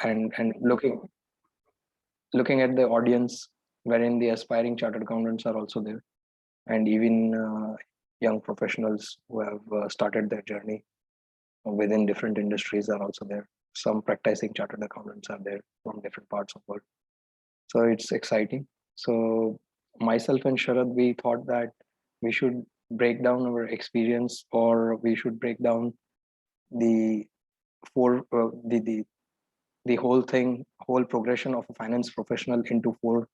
and looking at the audience, wherein the aspiring chartered accountants are also there, and even young professionals who have started their journey within different industries are also there. Some practicing chartered accountants are there from different parts of the world. So it's exciting. So myself and Sharad, we thought that we should break down our experience, or we should break down the four the whole progression of a finance professional into four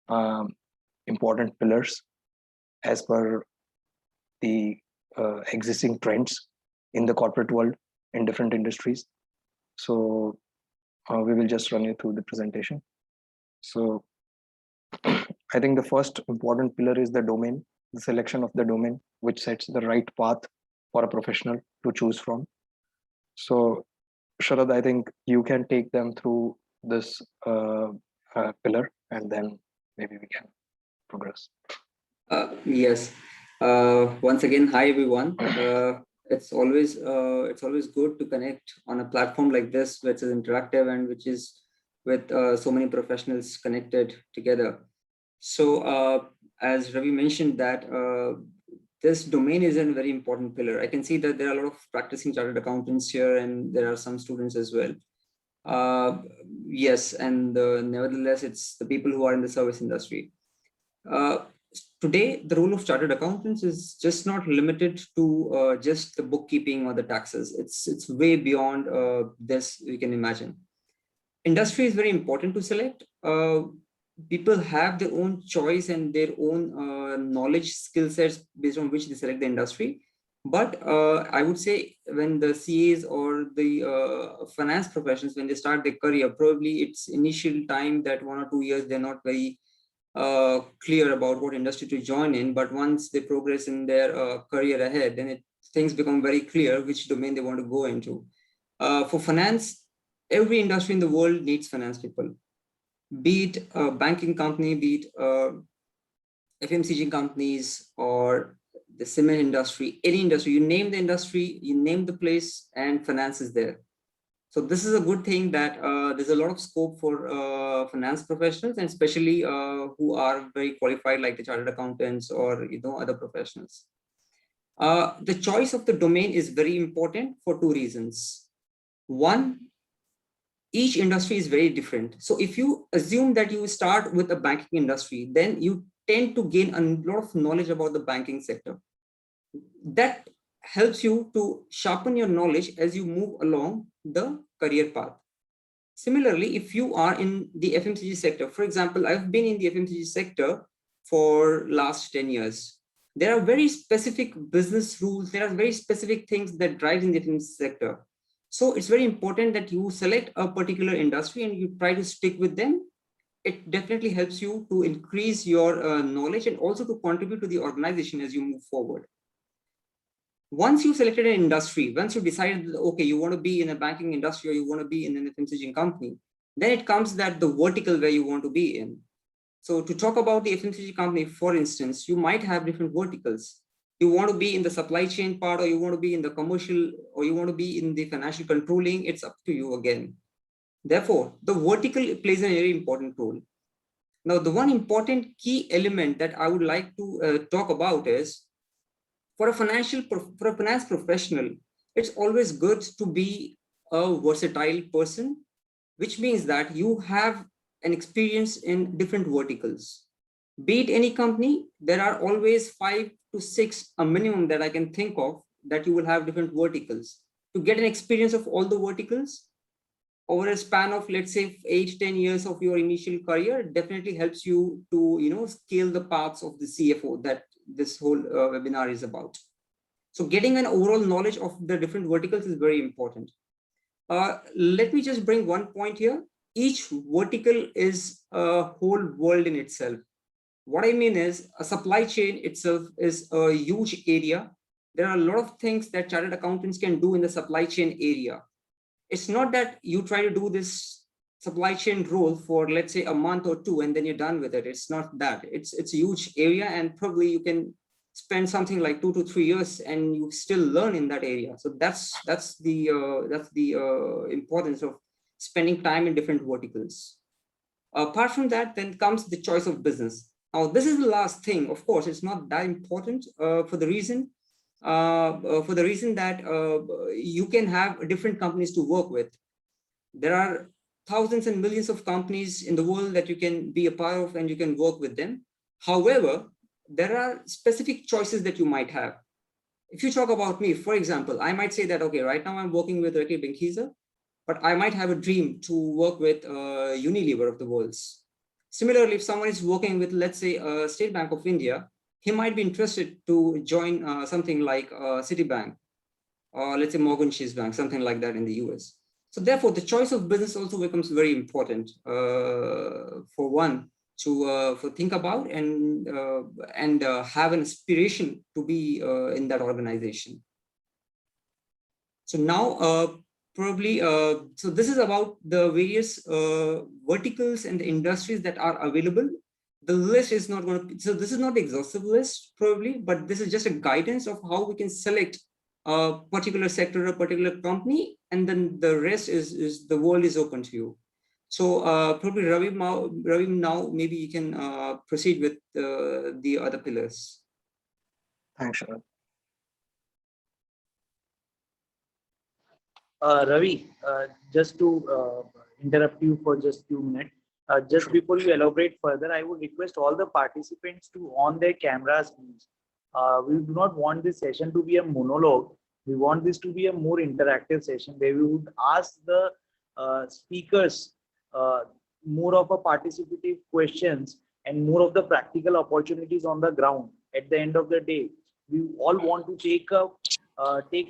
um, important pillars as per the existing trends in the corporate world in different industries. So we will just run you through the presentation. So I think the first important pillar is the domain, the selection of the domain, which sets the right path for a professional to choose from. So Sharad, I think you can take them through this pillar, and then maybe we can progress. Yes. Once again, hi everyone. It's always good to connect on a platform like this, which is interactive and which is with so many professionals connected together. So, as Ravi mentioned, that this domain is a very important pillar. I can see that there are a lot of practicing chartered accountants here, and there are some students as well. Yes, and nevertheless, it's the people who are in the service industry. Today, the role of chartered accountants is just not limited to just the bookkeeping or the taxes. It's way beyond this, we can imagine. Industry is very important to select. People have their own choice and their own knowledge, skill sets based on which they select the industry. But I would say when the CAs or the finance professionals, when they start their career, probably it's initial time that 1 or 2 years, they're not very clear about what industry to join in. But once they progress in their career ahead, then things become very clear which domain they want to go into. For finance, every industry in the world needs finance people, be it a banking company, be it FMCG companies, or the cement industry, any industry, you name the industry, you name the place, and finance is there. So this is a good thing that there's a lot of scope for finance professionals, and especially who are very qualified, like the chartered accountants or other professionals. The choice of the domain is very important for two reasons. One, each industry is very different. So if you assume that you start with a banking industry, then you tend to gain a lot of knowledge about the banking sector. That helps you to sharpen your knowledge as you move along the career path. Similarly, if you are in the FMCG sector, for example, I've been in the FMCG sector for last 10 years. There are very specific business rules. There are very specific things that drive in the FMCG sector. So it's very important that you select a particular industry and you try to stick with them. It definitely helps you to increase your knowledge and also to contribute to the organization as you move forward. Once you selected an industry, once you decided, okay, you want to be in a banking industry or you want to be in an FMCG company, then it comes that the vertical where you want to be in. So to talk about the FMCG company, for instance, you might have different verticals. You want to be in the supply chain part, or you want to be in the commercial, or you want to be in the financial controlling. It's up to you again. Therefore, the vertical plays a very important role. Now, the one important key element that I would like to talk about is, for a finance professional, it's always good to be a versatile person, which means that you have an experience in different verticals. Be it any company, there are always 5 to 6, a minimum that I can think of, that you will have different verticals. To get an experience of all the verticals over a span of, let's say, 8-10 years of your initial career, definitely helps you to scale the paths of the CFO that this whole webinar is about. So getting an overall knowledge of the different verticals is very important. Let me just bring one point here. Each vertical is a whole world in itself. What I mean is, a supply chain itself is a huge area. There are a lot of things that chartered accountants can do in the supply chain area. It's not that you try to do this supply chain role for, let's say, a month or two and then you're done with it. It's not that. It's a huge area, and probably you can spend something like 2 to 3 years and you still learn in that area. So that's the importance of spending time in different verticals. Apart from that, then comes the choice of business. Now, this is the last thing. Of course, it's not that important for the reason that you can have different companies to work with. There are thousands and millions of companies in the world that you can be a part of and you can work with them. However, there are specific choices that you might have. If you talk about me, for example, I might say that, okay, right now I'm working with Reckitt Benckiser, but I might have a dream to work with Unilever of the worlds. Similarly, if someone is working with, let's say, State Bank of India, he might be interested to join something like Citibank, or let's say Morgan Chase Bank, something like that in the US. So therefore, the choice of business also becomes very important for one to think about and have an aspiration to be in that organization. So now, probably, so this is about the various verticals and the industries that are available. The list is not going to, so this is not the exhaustive list probably, but this is just a guidance of how we can select a particular sector, a particular company, and then the rest is the world is open to you. So probably Ravi now maybe you can proceed with the other pillars. Thanks, Sharad. Ravi, just to interrupt you for just few minutes, just Sure. before you elaborate further, I would request all the participants to on their cameras, please. We do not want this session to be a monologue. We want this to be a more interactive session where we would ask the speakers more of a participative questions and more of the practical opportunities on the ground. At the end of the day, we all want to take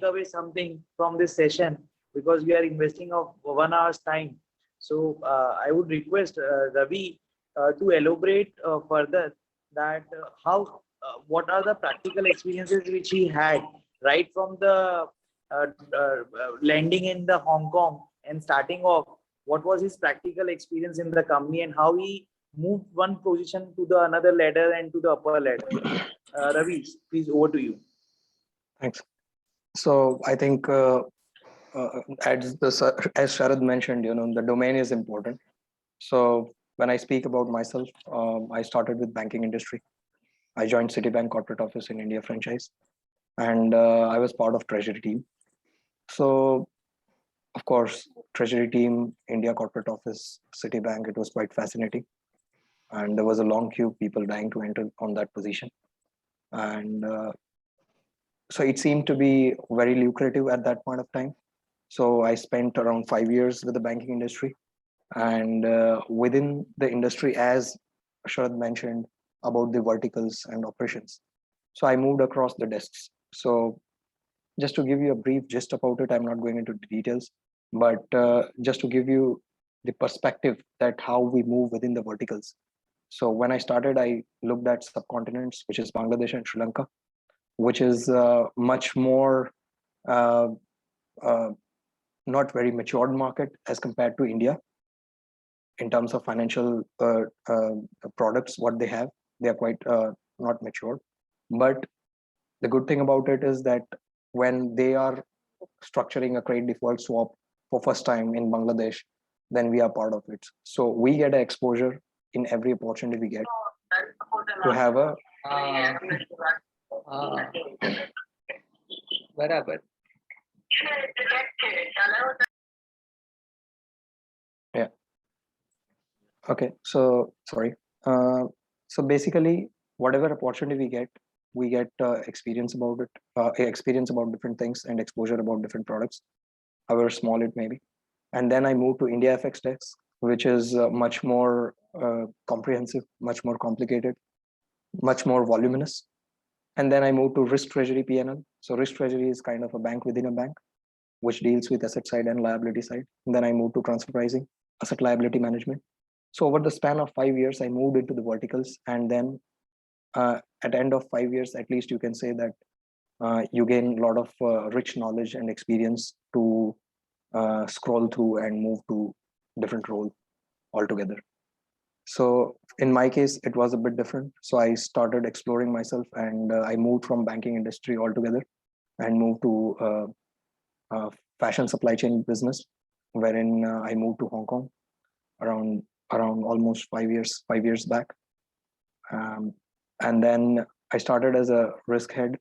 away something from this session because we are investing of 1 hour's time. So I would request Ravi to elaborate further that what are the practical experiences which he had right from the landing in the Hong Kong and starting off. What was his practical experience in the company and how he moved one position to the another ladder and to the upper ladder. Ravi, please over to you. Thanks. So I think as Sharad mentioned, the domain is important. So when I speak about myself, I started with banking industry. I joined Citibank corporate office in India franchise, and I was part of treasury team. So of course, treasury team, India corporate office, Citibank, it was quite fascinating. And there was a long queue, people dying to enter on that position. And so it seemed to be very lucrative at that point of time. So I spent around 5 years with the banking industry. And within the industry, as Sharad mentioned about the verticals and operations. So I moved across the desks. So just to give you a brief gist about it, I'm not going into details, but just to give you the perspective that how we move within the verticals. So when I started, I looked at subcontinents, which is Bangladesh and Sri Lanka, which is much more not very matured market as compared to India in terms of financial products. What they have, they are quite not matured. But the good thing about it is that when they are structuring a credit default swap for first time in Bangladesh, then we are part of it. So we get an exposure in every opportunity we get to have a Barabar. Yeah. Okay. So sorry. So basically, whatever opportunity we get experience about it, experience about different things and exposure about different products, however small it may be. And then I moved to India FX Desk, which is much more comprehensive, much more complicated, much more voluminous. And then I moved to Risk Treasury PNL. So Risk Treasury is kind of a bank within a bank, which deals with asset side and liability side. And then I moved to transfer pricing, asset liability management. So over the span of 5 years, I moved into the verticals. And then at the end of 5 years, at least you can say that you gain a lot of rich knowledge and experience to scroll through and move to different role altogether. So in my case, it was a bit different. So I started exploring myself and I moved from banking industry altogether and moved to fashion supply chain business. wherein I moved to Hong Kong around almost 5 years back. And then I started as a risk head.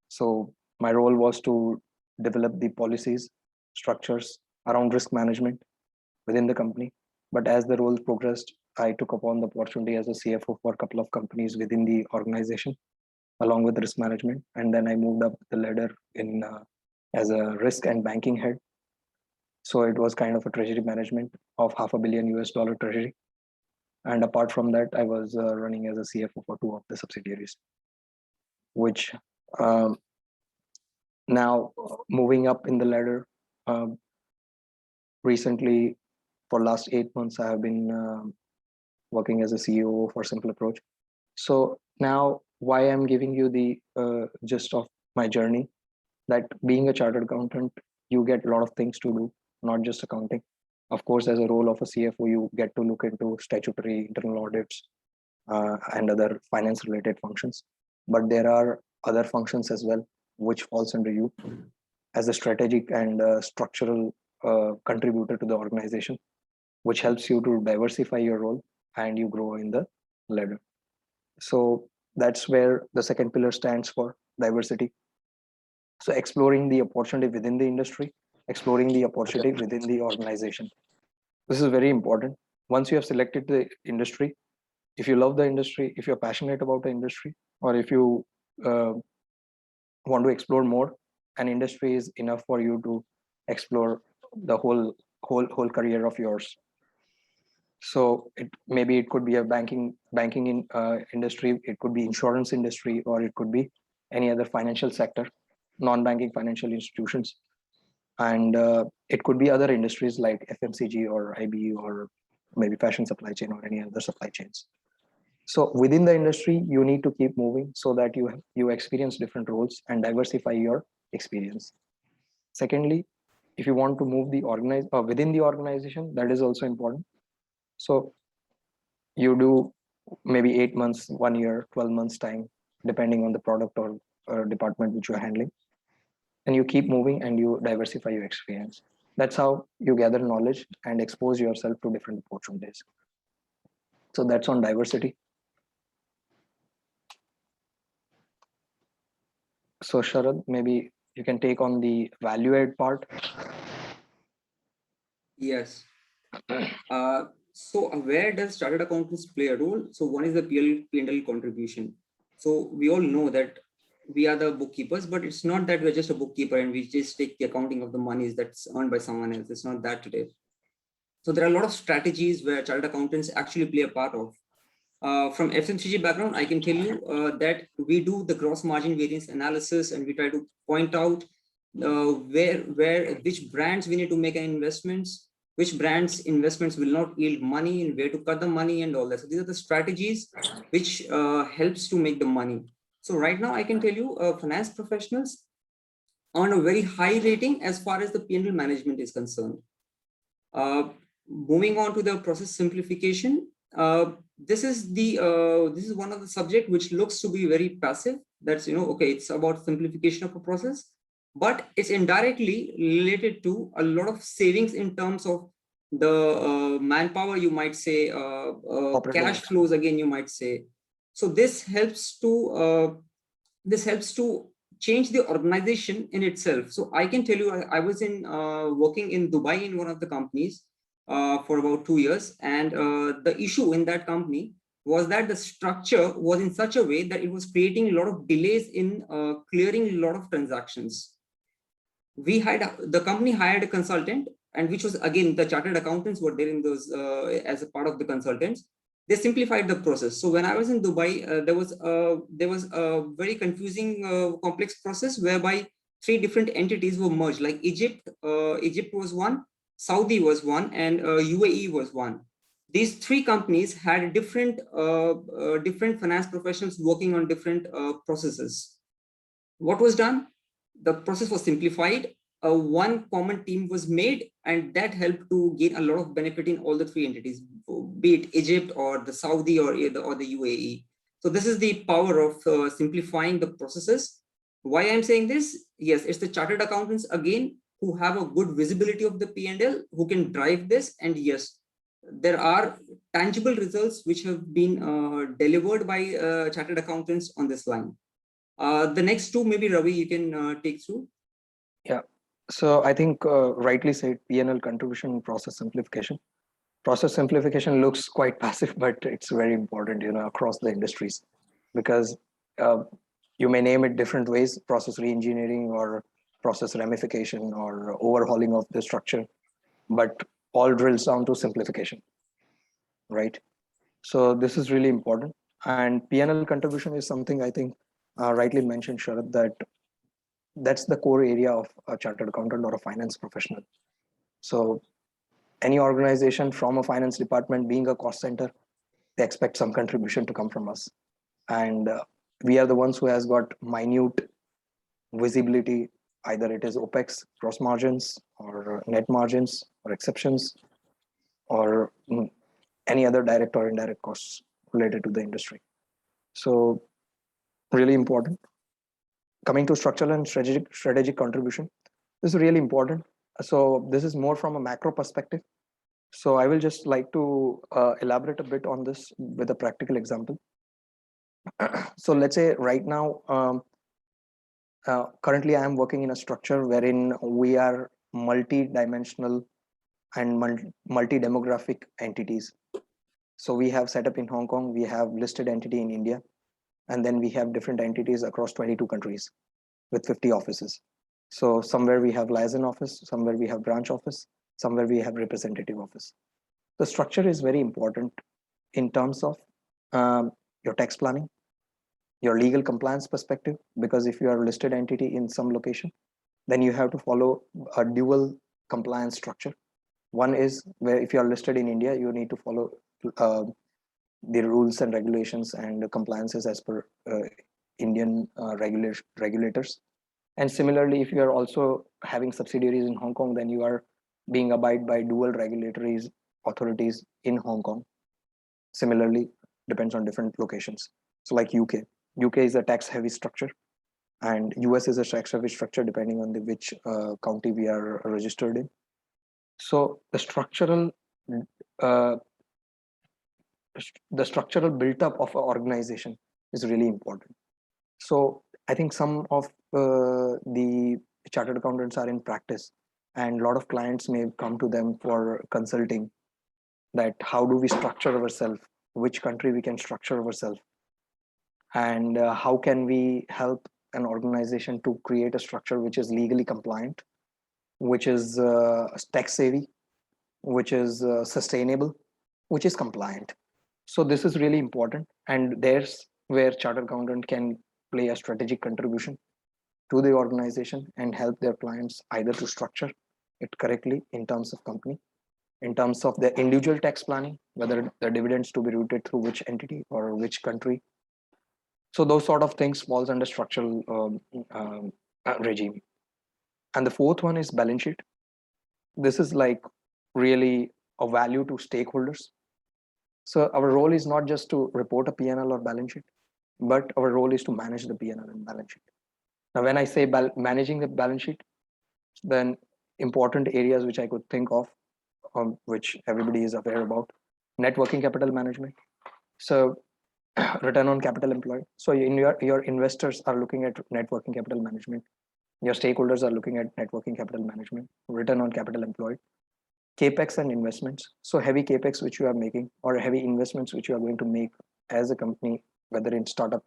So my role was to develop the policies, structures around risk management within the company. But as the role progressed, I took upon the opportunity as a CFO for a couple of companies within the organization, along with risk management. And then I moved up the ladder in as a risk and banking head. So it was kind of a treasury management of $500 million US treasury. And apart from that, I was running as a CFO for 2 of the subsidiaries, which now moving up in the ladder. Recently, for last 8 months, I have been working as a CEO for Simple Approach. So now why I'm giving you the gist of my journey, that being a chartered accountant, you get a lot of things to do, not just accounting. Of course, as a role of a CFO, you get to look into statutory, internal audits, and other finance related functions. But there are other functions as well, which falls under you as a strategic and structural contributor to the organization, which helps you to diversify your role and you grow in the ladder. So that's where the second pillar stands for: diversity. So exploring the opportunity within the industry, exploring the opportunity within the organization. This is very important. Once you have selected the industry, if you love the industry, if you're passionate about the industry, or if you want to explore more, an industry is enough for you to explore the whole career of yours. So maybe it could be a banking industry, it could be insurance industry, or it could be any other financial sector, non-banking financial institutions, and it could be other industries like FMCG or IB or maybe fashion supply chain or any other supply chains. So within the industry, you need to keep moving so that you experience different roles and diversify your experience. Secondly, if you want to move within the organization, that is also important. So you do maybe 8 months, 1 year, 12 months time, depending on the product or department which you're handling. And you keep moving and you diversify your experience. That's how you gather knowledge and expose yourself to different opportunities. So that's on diversity. So Sharad, maybe you can take on the value add part. Yes. So where does chartered accountants play a role? So one is the P&L contribution. So we all know that we are the bookkeepers, but it's not that we're just a bookkeeper and we just take the accounting of the monies that's earned by someone else. It's not that today. So there are a lot of strategies where chartered accountants actually play a part of. From FMCG background, I can tell you that we do the gross margin variance analysis and we try to point out which brands we need to make investments, which brands investments will not yield money and where to cut the money and all that. So these are the strategies which helps to make the money. So right now I can tell you finance professionals earn a very high rating as far as the P&L management is concerned. Moving on to the process simplification, this is one of the subject which looks to be very passive. That's, okay, it's about simplification of a process, but it's indirectly related to a lot of savings in terms of the manpower, you might say, cash flows again, you might say. So this helps to change the organization in itself. So I can tell you, I was working in Dubai in one of the companies for about 2 years, and the issue in that company was that the structure was in such a way that it was creating a lot of delays in clearing a lot of transactions. The company hired a consultant, and which was again the chartered accountants were there in those as a part of the consultants. They simplified the process. So when I was in Dubai, there was a very confusing, complex process whereby 3 different entities were merged. Like Egypt was one, Saudi was one, and UAE was one. These 3 companies had different finance professionals working on different processes. What was done? The process was simplified. One common team was made, and that helped to gain a lot of benefit in all the 3 entities, be it Egypt or the Saudi or the UAE. So this is the power of simplifying the processes. Why I'm saying this? Yes, it's the chartered accountants again who have a good visibility of the P&L, who can drive this. And yes, there are tangible results which have been delivered by chartered accountants on this line. The next two, maybe Ravi, you can take through. Yeah. So I think rightly said, P&L contribution, process simplification. Process simplification looks quite passive, but it's very important, across the industries, because you may name it different ways: process reengineering or process ramification or overhauling of the structure, but all drills down to simplification, right? So this is really important. And P&L contribution is something I think rightly mentioned, Sharad, that's the core area of a chartered accountant or a finance professional. So any organization from a finance department being a cost center, they expect some contribution to come from us. And we are the ones who has got minute visibility, either it is OPEX, gross margins, or net margins, or exceptions, or any other direct or indirect costs related to the industry. So really important. Coming to structural and strategic contribution, this is really important. So this is more from a macro perspective. So I will just like to elaborate a bit on this with a practical example. So let's say right now, currently I am working in a structure wherein we are multi-dimensional and multi-demographic entities. So we have set up in Hong Kong, we have listed entity in India, and then we have different entities across 22 countries with 50 offices. So somewhere we have liaison office, somewhere we have branch office, somewhere we have representative office. The structure is very important in terms of your tax planning, your legal compliance perspective, because if you are a listed entity in some location, then you have to follow a dual compliance structure. One is where if you are listed in India, you need to follow the rules and regulations and compliances as per Indian regulators. And similarly, if you are also having subsidiaries in Hong Kong, then you are being abide by dual regulatory authorities in Hong Kong. Similarly, depends on different locations. So like UK is a tax heavy structure, and US is a tax heavy structure depending on which county we are registered in. So the structural built up of an organization is really important. So I think some of the chartered accountants are in practice, and a lot of clients may come to them for consulting, that how do we structure ourselves, which country we can structure ourselves, and how can we help an organization to create a structure which is legally compliant, which is tax savvy, which is sustainable, which is compliant. So this is really important, and there's where chartered accountant can play a strategic contribution to the organization and help their clients either to structure it correctly in terms of company, in terms of the individual tax planning, whether the dividends to be routed through which entity or which country. So those sort of things falls under structural regime. And the fourth one is balance sheet. This is like really a value to stakeholders. So our role is not just to report a P&L or balance sheet, but our role is to manage the P&L and balance sheet. Now, when I say managing the balance sheet, then important areas which I could think of, which everybody is aware about: net working capital management. So return on capital employed. So in your investors are looking at net working capital management. Your stakeholders are looking at net working capital management, return on capital employed, capex and investments. So heavy capex which you are making, or heavy investments which you are going to make as a company, whether in startup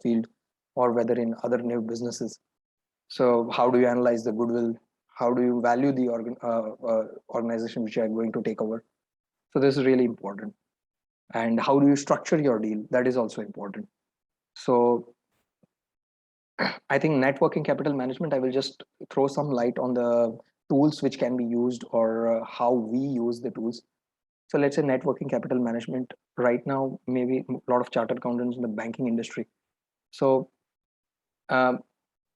field or whether in other new businesses. So how do you analyze the goodwill? How do you value the organization which you are going to take over? So this is really important. And how do you structure your deal? That is also important. So I think net working capital management, I will just throw some light on the tools which can be used, or how we use the tools. So let's say net working capital management right now, maybe a lot of chartered accountants in the banking industry. So the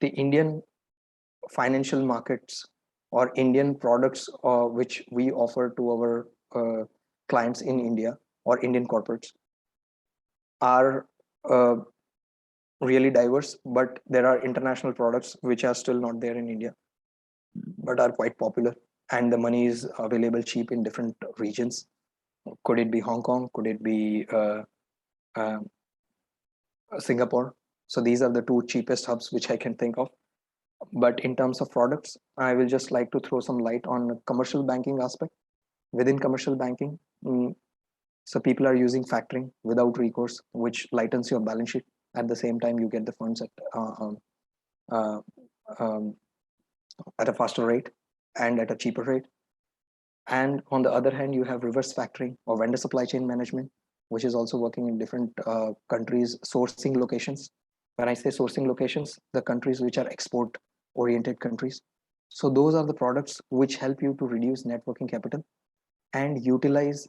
Indian financial markets or Indian products which we offer to our clients in India or Indian corporates are really diverse, but there are international products which are still not there in India, but are quite popular, and the money is available cheap in different regions. Could it be Hong Kong? Could it be uh, Singapore? So these are the two cheapest hubs which I can think of. But in terms of products, I will just like to throw some light on commercial banking aspect. Within commercial banking, so people are using factoring without recourse, which lightens your balance sheet. At the same time, you get the funds uh, um, at a faster rate and at a cheaper rate. And on the other hand, you have reverse factoring or vendor supply chain management, which is also working in different countries' sourcing locations. When I say sourcing locations, the countries which are export oriented countries. So those are the products which help you to reduce net working capital and utilize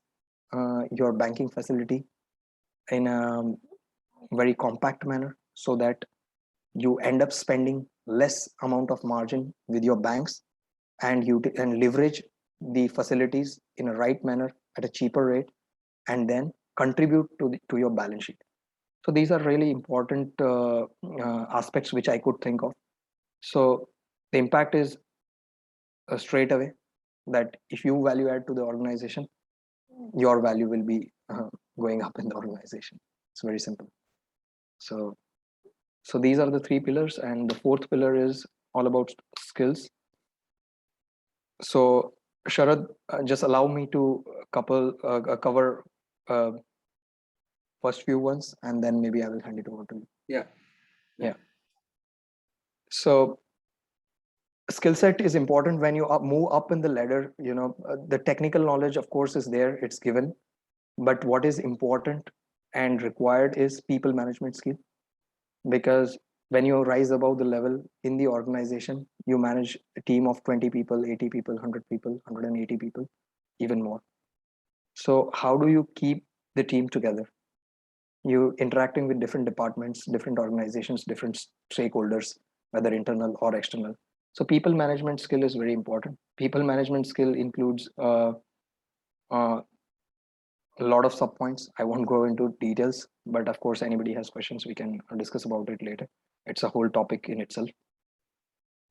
your banking facility in a very compact manner, so that you end up spending less amount of margin with your banks, and leverage the facilities in a right manner at a cheaper rate, and then contribute to your balance sheet. So these are really important aspects which I could think of. So the impact is straight away that if you value add to the organization, your value will be going up in the organization. It's very simple. So these are the three pillars, and the fourth pillar is all about skills. So Sharad, just allow me to cover uh, first few ones, and then maybe I will hand it over to you. Yeah. So skill set is important when you move up in the ladder. The technical knowledge, of course, is there; it's given. But what is important and required is people management skill, because when you rise above the level in the organization, you manage a team of 20 people, 80 people, 100 people, 180 people, even more. So how do you keep the team together? You interacting with different departments, different organizations, different stakeholders, whether internal or external. So people management skill is very important. People management skill includes uh, a lot of sub points. I won't go into details, but of course, anybody has questions, we can discuss about it later. It's a whole topic in itself.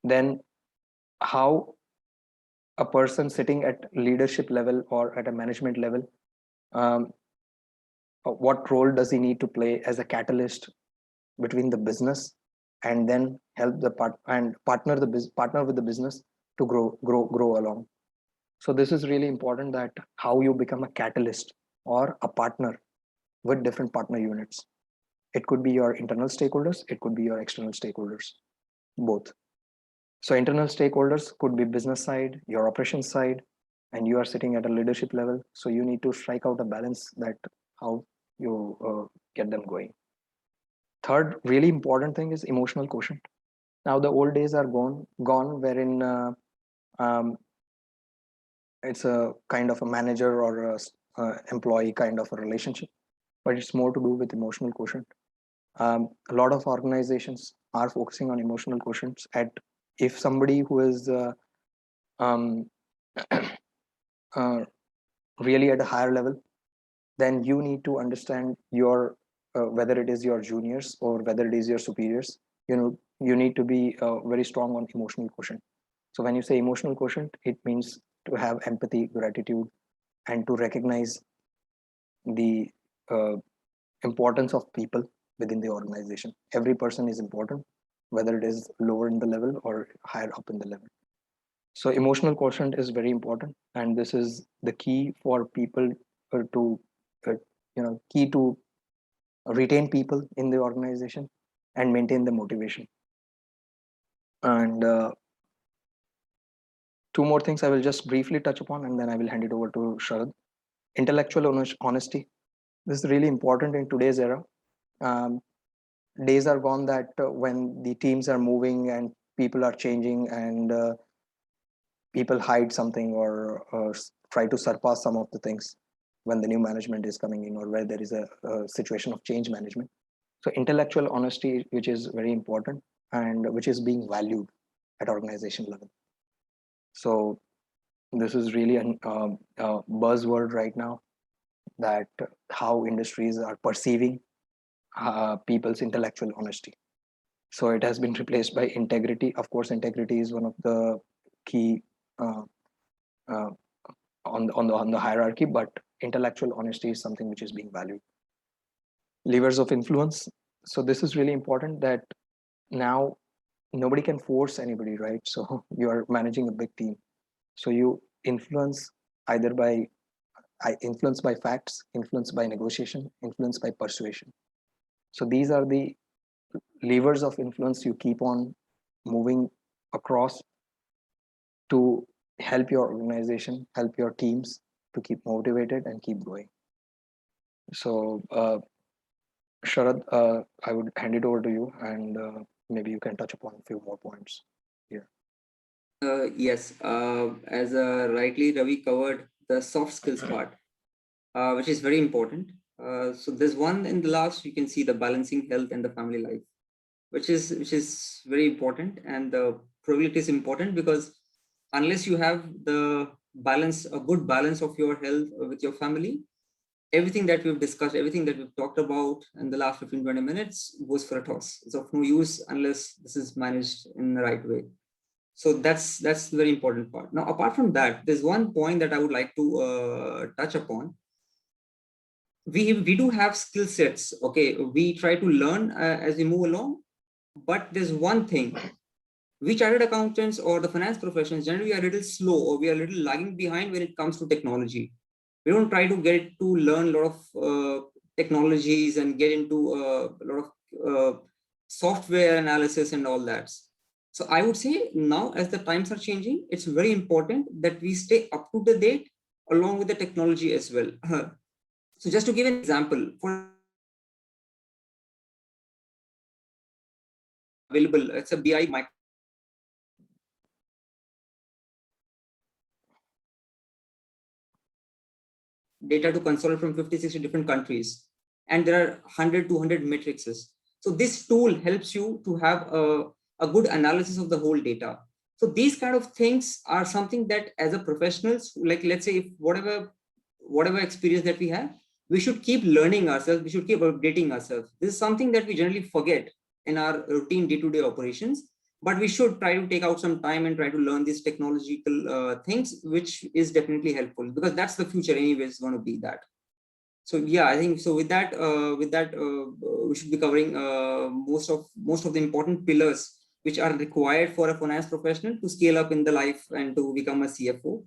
Then how a person sitting at leadership level or at a management level, um, what role does he need to play as a catalyst between the business, and then help the partner with the business to grow along. So this is really important, that how you become a catalyst or a partner with different partner units. It could be your internal stakeholders, it could be your external stakeholders, both. So internal stakeholders could be business side, your operations side, and you are sitting at a leadership level. So you need to strike out a balance, that how you get them going. Third really important thing is emotional quotient. Now the old days are gone, wherein um, it's a kind of a manager or a employee kind of a relationship, but it's more to do with emotional quotient. A lot of organizations are focusing on emotional quotients. At if somebody who is um, uh, really at a higher level, then you need to understand your whether it is your juniors or whether it is your superiors. You need to be very strong on emotional quotient. So when you say emotional quotient, it means to have empathy, gratitude, and to recognize the uh, importance of people within the organization. Every person is important, whether it is lower in the level or higher up in the level. So emotional quotient is very important, and this is the key for people to uh, key to retain people in the organization and maintain the motivation. And two more things I will just briefly touch upon, and then I will hand it over to Sharad. Intellectual honesty. This is really important in today's era. Um, Days are gone that when the teams are moving and people are changing, and people hide something or try to surpass some of the things when the new management is coming in, or where there is a situation of change management. So intellectual honesty, which is very important and which is being valued at organization level. So this is really a buzzword right now, that how industries are perceiving people's intellectual honesty. So it has been replaced by integrity. Of course, integrity is one of the key uh, uh, on the hierarchy, but intellectual honesty is something which is being valued. Levers of influence. So this is really important, that now nobody can force anybody, right? So you are managing a big team, so you influence either by influence by facts, influence by negotiation, influence by persuasion. So these are the levers of influence you keep on moving across to help your organization, help your teams to keep motivated and keep growing. So Sharad, I would hand it over to you, and maybe you can touch upon a few more points here. Yes, as rightly Ravi covered the soft skills part, which is very important. So there's one in the last, you can see the balancing health and the family life, which is very important, and the probability is important, because unless you have the balance, a good balance of your health with your family, everything that we've discussed, everything that we've talked about in the last 15-20 minutes goes for a toss. It's of no use unless this is managed in the right way. So that's the very important part. Now, apart from that, there's one point that I would like to touch upon. We do have skill sets. Okay, we try to learn as we move along, but there's one thing: we chartered accountants or the finance professions generally are a little slow, or we are a little lagging behind when it comes to technology. We don't try to get to learn a lot of technologies and get into a lot of software analysis and all that. So I would say now, as the times are changing, it's very important that we stay up to the date along with the technology as well. So just to give an example, for available, it's a BI micro data to consolidate from 50, 60 different countries. And there are 100, 200 matrices. So this tool helps you to have a good analysis of the whole data. So these kind of things are something that as a professionals, like let's say if whatever experience that we have, we should keep learning ourselves. We should keep updating ourselves. This is something that we generally forget in our routine day-to-day operations. But we should try to take out some time and try to learn these technological things, which is definitely helpful, because that's the future anyways going to be that. So yeah, I think so. With that, we should be covering most of the important pillars which are required for a finance professional to scale up in the life and to become a CFO.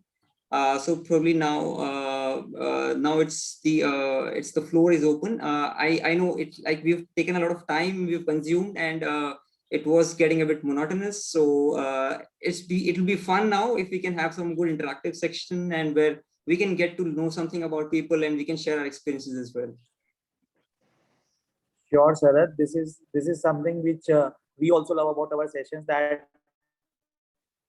So probably now it's the floor is open. I know it's like we've taken a lot of time, we've consumed, and it was getting a bit monotonous. So it'll be fun now if we can have some good interactive section, and where we can get to know something about people and we can share our experiences as well. Sure, Sharad. This is something which we also love about our sessions, that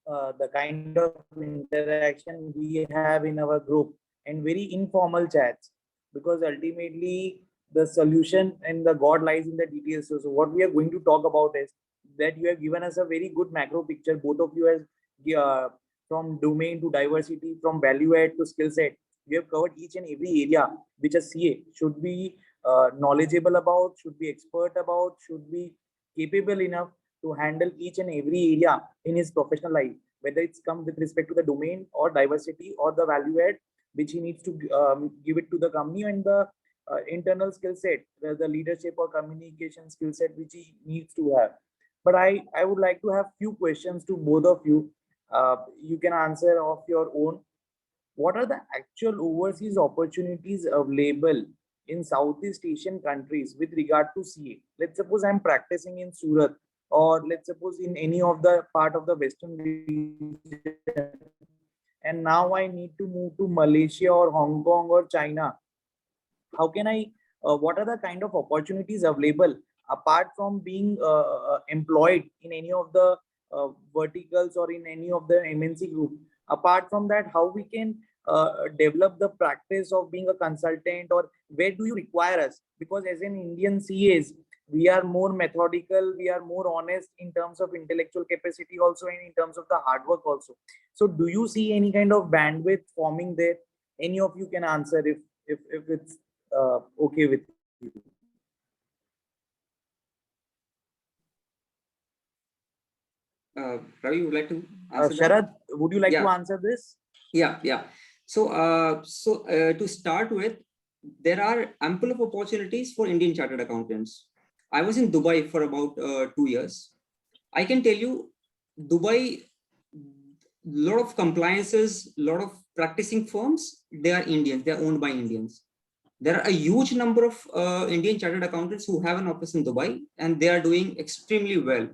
the kind of interaction we have in our group, and very informal chats, because ultimately the solution and the God lies in the details. So what we are going to talk about is that you have given us a very good macro picture. Both of you has from domain to diversity, from value add to skill set. We have covered each and every area which a CA should be knowledgeable about, should be expert about, should be capable enough to handle each and every area in his professional life, whether it's come with respect to the domain or diversity or the value add which he needs to give it to the company, and the internal skill set, the leadership or communication skill set which he needs to have. But I would like to have few questions to both of you. You can answer of your own. What are the actual overseas opportunities available in Southeast Asian countries with regard to CA? Let's suppose I'm practicing in Surat, or let's suppose in any of the part of the Western region, and now I need to move to Malaysia or Hong Kong or China. How can I, what are the kind of opportunities available apart from being employed in any of the verticals or in any of the MNC group? Apart from that, how we can develop the practice of being a consultant, or where do you require us? Because as an Indian CAs, we are more methodical, we are more honest in terms of intellectual capacity also, and in terms of the hard work also. So do you see any kind of bandwidth forming there? Any of you can answer if it's okay with you. Ravi, you would like to answer that? Sharad, would you like to Yeah. answer this? Yeah. So, to start with, there are ample of opportunities for Indian chartered accountants. I was in Dubai for about 2 years. I can tell you, Dubai, lot of compliances, lot of practicing firms, they are Indians. They are owned by Indians. There are a huge number of Indian chartered accountants who have an office in Dubai, and they are doing extremely well.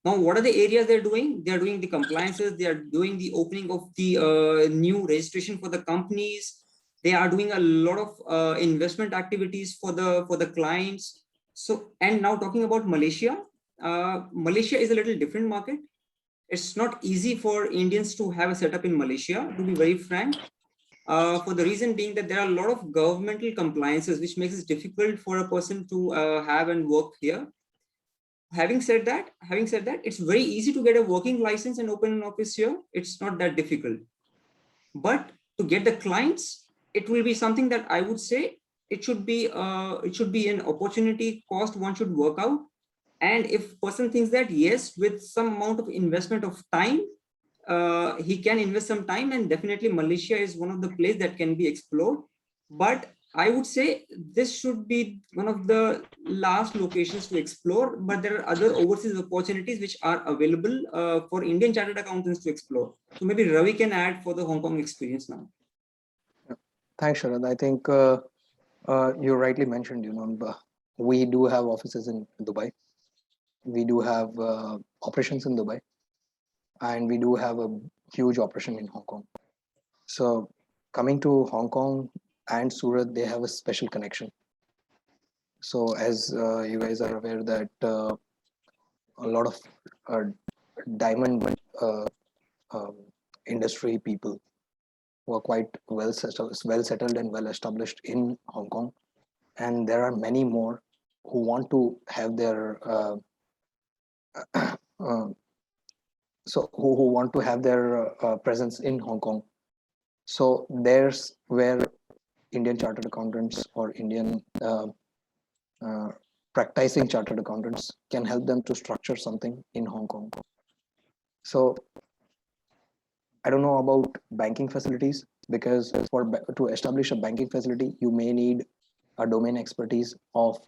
Now, what are the areas they're doing? They're doing the compliances. They are doing the opening of the new registration for the companies. They are doing a lot of investment activities for the clients. So, and now talking about Malaysia, Malaysia is a little different market. It's not easy for Indians to have a setup in Malaysia, to be very frank. For the reason being that there are a lot of governmental compliances, which makes it difficult for a person to have and work here. Having said that, it's very easy to get a working license and open an office here. It's not that difficult. But to get the clients, it will be something that I would say it should be an opportunity cost one should work out. And if person thinks that yes, with some amount of investment of time, he can invest some time, and definitely Malaysia is one of the places that can be explored. But I would say this should be one of the last locations to explore, but there are other overseas opportunities which are available for Indian chartered accountants to explore. So maybe Ravi can add for the Hong Kong experience now. Thanks, Sharad. I think you rightly mentioned, we do have offices in Dubai. We do have operations in Dubai, and we do have a huge operation in Hong Kong. So coming to Hong Kong and Surat, they have a special connection. So as you guys are aware that a lot of diamond industry people who are quite well settled and well established in Hong Kong, and there are many more who want to have their who want to have their presence in Hong Kong. So there's where Indian chartered accountants or Indian practicing chartered accountants can help them to structure something in Hong Kong. So I don't know about banking facilities, because to establish a banking facility, you may need a domain expertise of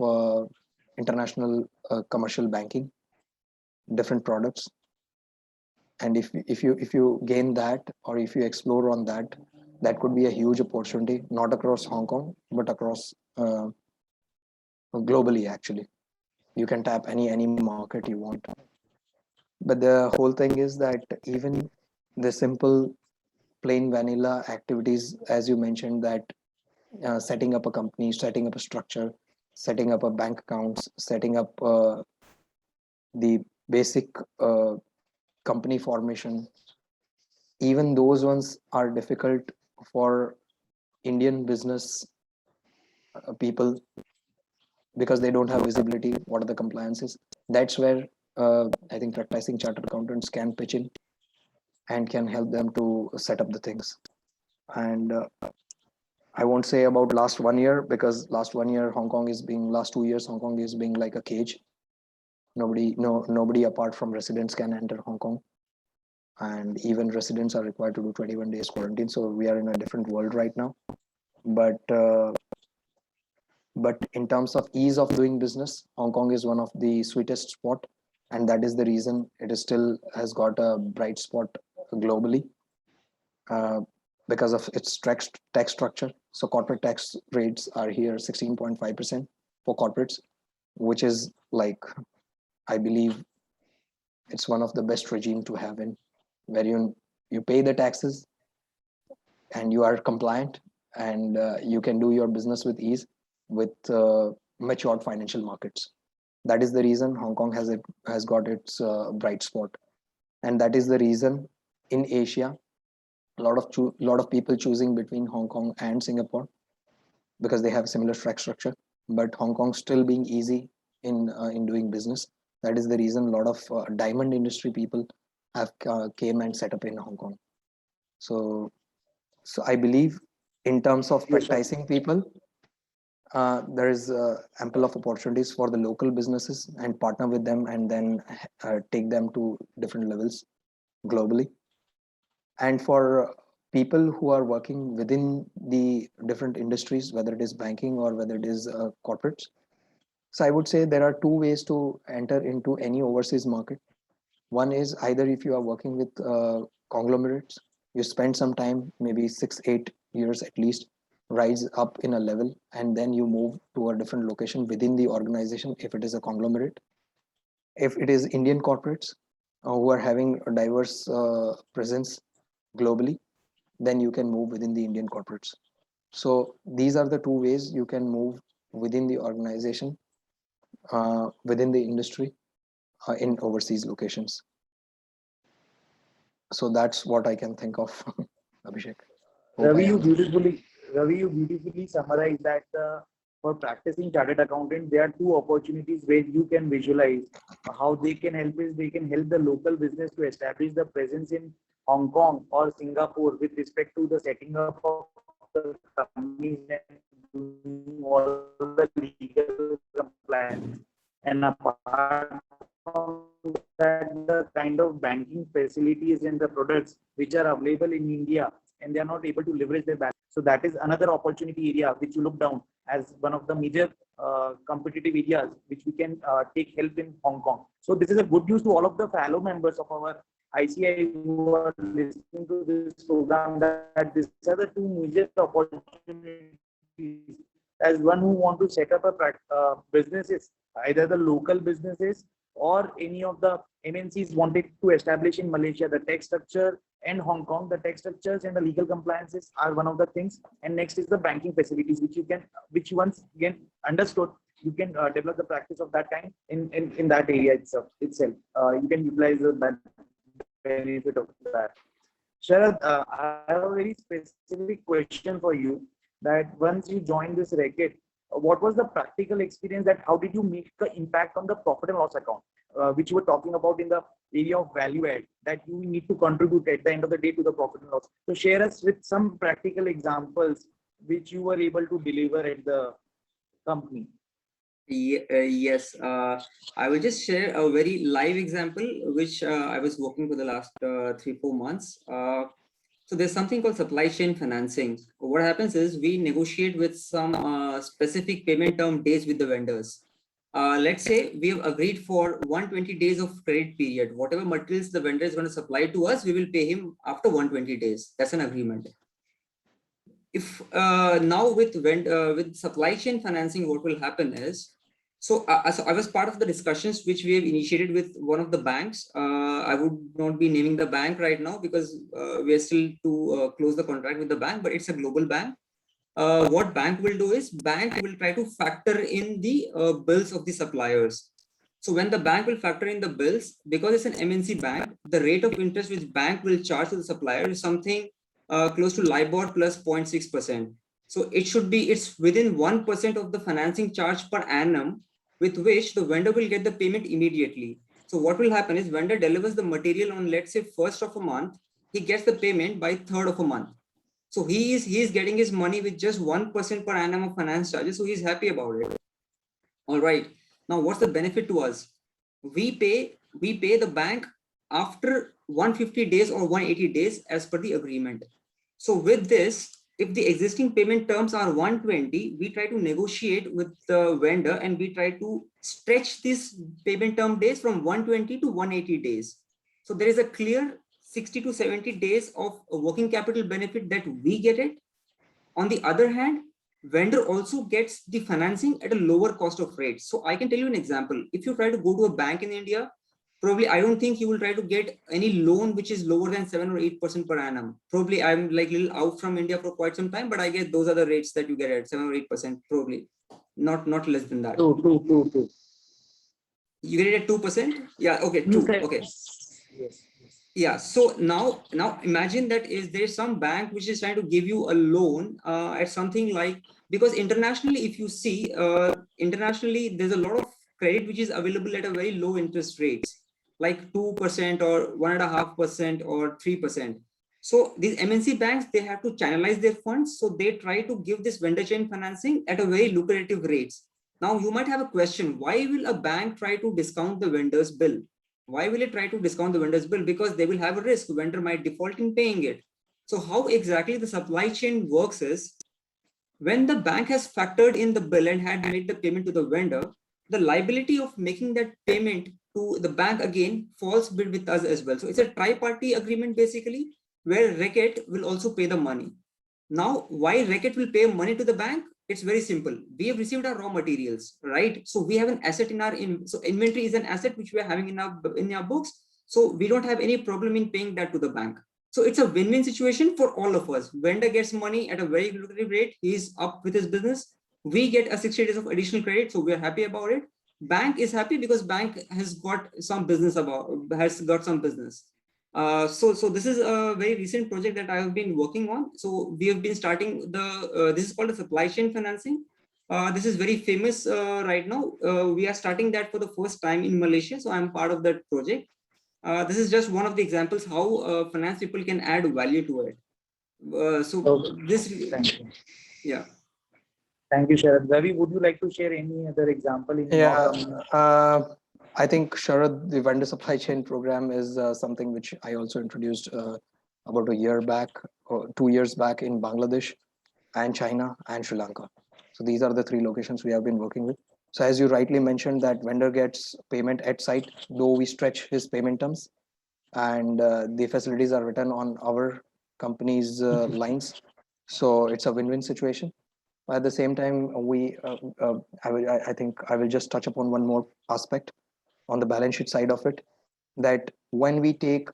international commercial banking, different products. And if you gain that, or if you explore on that, that could be a huge opportunity, not across Hong Kong, but across globally. Actually, you can tap any market you want. But the whole thing is that even the simple plain vanilla activities, as you mentioned, that setting up a company, setting up a structure, setting up a bank accounts, setting up the basic company formation, even those ones are difficult for Indian business people, because they don't have visibility what are the compliances. That's where I think practicing chartered accountants can pitch in and can help them to set up the things. And I won't say about last 1 year, because last 1 year last 2 years Hong Kong is being like a cage. Nobody apart from residents can enter Hong Kong, and even residents are required to do 21 days quarantine. So we are in a different world right now. But in terms of ease of doing business, Hong Kong is one of the sweetest spot, and that is the reason it is still has got a bright spot globally, because of its tax structure. So corporate tax rates are here 16.5% for corporates, which is like, I believe it's one of the best regime to have in, where you pay the taxes and you are compliant, and you can do your business with ease with matured financial markets. That is the reason Hong Kong has got its bright spot, and that is the reason in Asia a lot of people choosing between Hong Kong and Singapore, because they have similar tax structure, but Hong Kong still being easy in doing business. That is the reason a lot of diamond industry people have came and set up in Hong Kong. So I believe in terms of practicing people, There is ample of opportunities for the local businesses and partner with them and then take them to different levels globally. And for people who are working within the different industries, whether it is banking or whether it is corporates, so I would say there are two ways to enter into any overseas market. One is either if you are working with conglomerates, you spend some time, maybe 6 8 years at least, rise up in a level, and then you move to a different location within the organization if it is a conglomerate. If it is Indian corporates who are having a diverse presence globally, then you can move within the Indian corporates. So these are the two ways you can move within the organization, within the industry, in overseas locations. So that's what I can think of. Abhishek. Hope I Ravi, you answered. beautifully, Ravi, you beautifully summarized that for practicing chartered accountant, there are two opportunities where you can visualize how they can help is they can help the local business to establish the presence in Hong Kong or Singapore with respect to the setting up of the companies and doing all the legal compliance. And apart from that, the kind of banking facilities and the products which are available in India and they are not able to leverage their balance. So that is another opportunity area which you look down as one of the major competitive areas which we can take help in Hong Kong. So this is a good news to all of the fellow members of our ICI who are listening to this program that these are the two major opportunities. As one who want to set up a businesses, either the local businesses or any of the MNCs wanted to establish in Malaysia, the tax structure and Hong Kong, the tax structures and the legal compliances are one of the things. And next is the banking facilities, which you can, which once again understood, you can develop the practice of that kind in that area itself. You can utilize the benefit of that. Sharad, I have a very specific question for you. That once you joined this racket, what was the practical experience that how did you make the impact on the profit and loss account, which you were talking about in the area of value add that you need to contribute at the end of the day to the profit and loss. So share us with some practical examples which you were able to deliver at the company. Yes, I will just share a very live example which I was working for the last 3-4 months. So there's something called supply chain financing. What happens is we negotiate with some specific payment term days with the vendors. Let's say we have agreed for 120 days of credit period. Whatever materials the vendor is going to supply to us, we will pay him after 120 days. That's an agreement. If now with supply chain financing, what will happen is, so I was part of the discussions which we have initiated with one of the banks. I would not be naming the bank right now because we are still to close the contract with the bank, but it's a global bank. What bank will do is bank will try to factor in the bills of the suppliers. So when the bank will factor in the bills, because it's an MNC bank, the rate of interest which bank will charge to the supplier is something close to LIBOR plus 0.6%. So it's within 1% of the financing charge per annum, with which the vendor will get the payment immediately. So what will happen is vendor delivers the material on, let's say, 1st of a month, he gets the payment by 3rd of a month. So he is getting his money with just 1% per annum of finance charges. So he's happy about it. All right. Now, what's the benefit to us? We pay the bank after 150 days or 180 days as per the agreement. So with this, if the existing payment terms are 120, we try to negotiate with the vendor and we try to stretch this payment term days from 120 to 180 days. So there is a clear 60 to 70 days of working capital benefit that we get it. On the other hand, vendor also gets the financing at a lower cost of rate. So I can tell you an example. If you try to go to a bank in India, probably I don't think you will try to get any loan which is lower than 7 or 8% per annum. Probably I'm like little out from India for quite some time, but I guess those are the rates that you get at 7 or 8%, probably not less than that. Two. You get it at 2%? Yeah, okay, 2. Okay. Yes. Yeah, so now imagine that is there some bank which is trying to give you a loan at something like, because internationally, if you see, internationally, there's a lot of credit which is available at a very low interest rates, like 2% or 1.5% or 3%. So these MNC banks, they have to channelize their funds. So they try to give this vendor chain financing at a very lucrative rates. Now you might have a question, why will a bank try to discount the vendor's bill? Why will it try to discount the vendor's bill? Because they will have a risk, vendor might default in paying it. So how exactly the supply chain works is, when the bank has factored in the bill and had made the payment to the vendor, the liability of making that payment to the bank again falls with us as well. So it's a tri-party agreement basically, where Reckitt will also pay the money. Now, why Reckitt will pay money to the bank? It's very simple. We have received our raw materials, right? So we have an asset in our so inventory is an asset which we are having in our books. So we don't have any problem in paying that to the bank. So it's a win-win situation for all of us. Vendor gets money at a very lucrative rate. He's up with his business. We get a 60 days of additional credit. So we are happy about it. Bank is happy because bank has got some business so this is a very recent project that I have been working on. So we have been starting this is called a supply chain financing. This is very famous right now. We are starting that for the first time in Malaysia. So I'm part of that project. This is just one of the examples how finance people can add value to it. Thank you. Yeah. Thank you, Sharad. Ravi, would you like to share any other example in Yeah, your I think Sharad, the vendor supply chain program is something which I also introduced about a year back or 2 years back in Bangladesh and China and Sri Lanka. So these are the three locations we have been working with. So as you rightly mentioned, that vendor gets payment at site, though we stretch his payment terms, and the facilities are written on our company's lines. So it's a win-win situation. At the same time, I think I will just touch upon one more aspect on the balance sheet side of it. That when we take,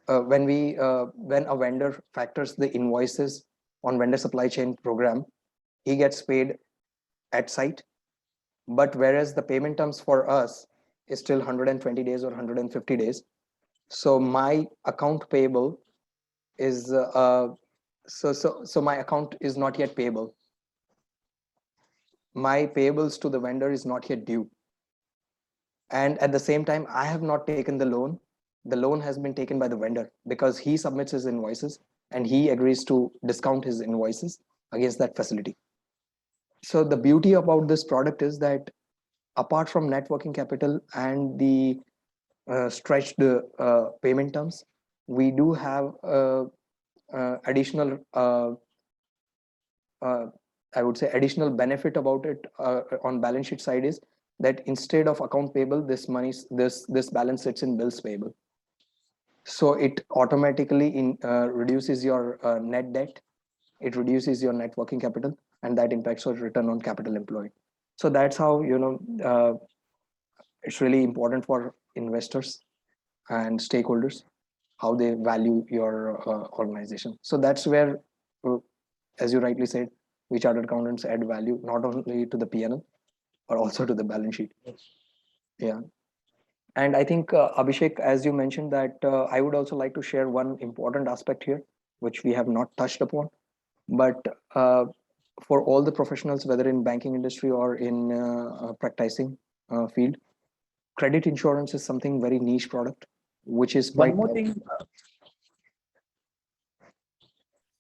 when a vendor factors the invoices on vendor supply chain program, he gets paid at site. But whereas the payment terms for us is still 120 days or 150 days. So my account payable is so my account is not yet payable. My payables to the vendor is not yet due. And at the same time, I have not taken the loan. The loan has been taken by the vendor because he submits his invoices and he agrees to discount his invoices against that facility. So the beauty about this product is that apart from net working capital and the stretched payment terms, we do have additional I would say additional benefit about it on balance sheet side is that instead of account payable, this balance sits in bills payable. So it automatically reduces your net debt, it reduces your net working capital, and that impacts your return on capital employed. So that's how it's really important for investors and stakeholders how they value your organization. So that's where, as you rightly said, we chartered accountants add value not only to the P&L but also to the balance sheet. Yeah. And I think Abhishek, as you mentioned, that I would also like to share one important aspect here, which we have not touched upon. But for all the professionals, whether in banking industry or in practicing field, credit insurance is something very niche product, which is one quite. more thing.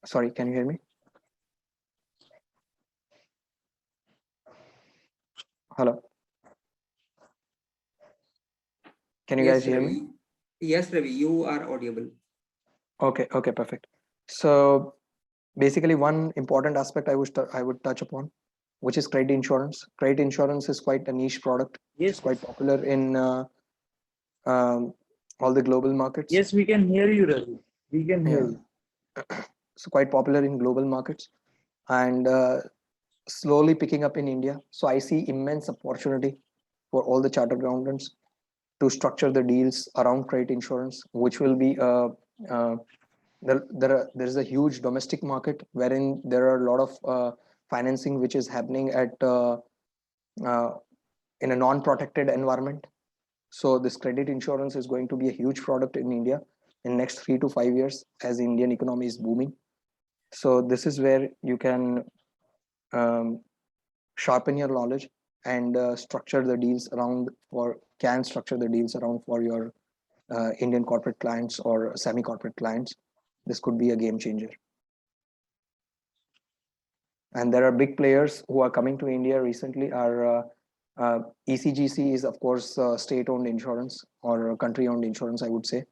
Sorry, can you hear me? Hello. Can you guys hear me? Yes, Ravi, you are audible. Okay, perfect. So basically, one important aspect I would touch upon, which is credit insurance. Credit insurance is quite a niche product. Yes. It's quite popular in all the global markets. Yes, we can hear you, Ravi. We can hear you. So quite popular in global markets and slowly picking up in India. So I see immense opportunity for all the chartered accountants to structure the deals around credit insurance, which will be there is a huge domestic market wherein there are a lot of financing which is happening at in a non-protected environment. So this credit insurance is going to be a huge product in India in next 3 to 5 years as the Indian economy is booming. So this is where you can sharpen your knowledge and structure the deals around for your Indian corporate clients or semi-corporate clients this could be a game changer. And there are big players who are coming to India recently. ECGC is, of course, state-owned insurance or country-owned insurance, I would say.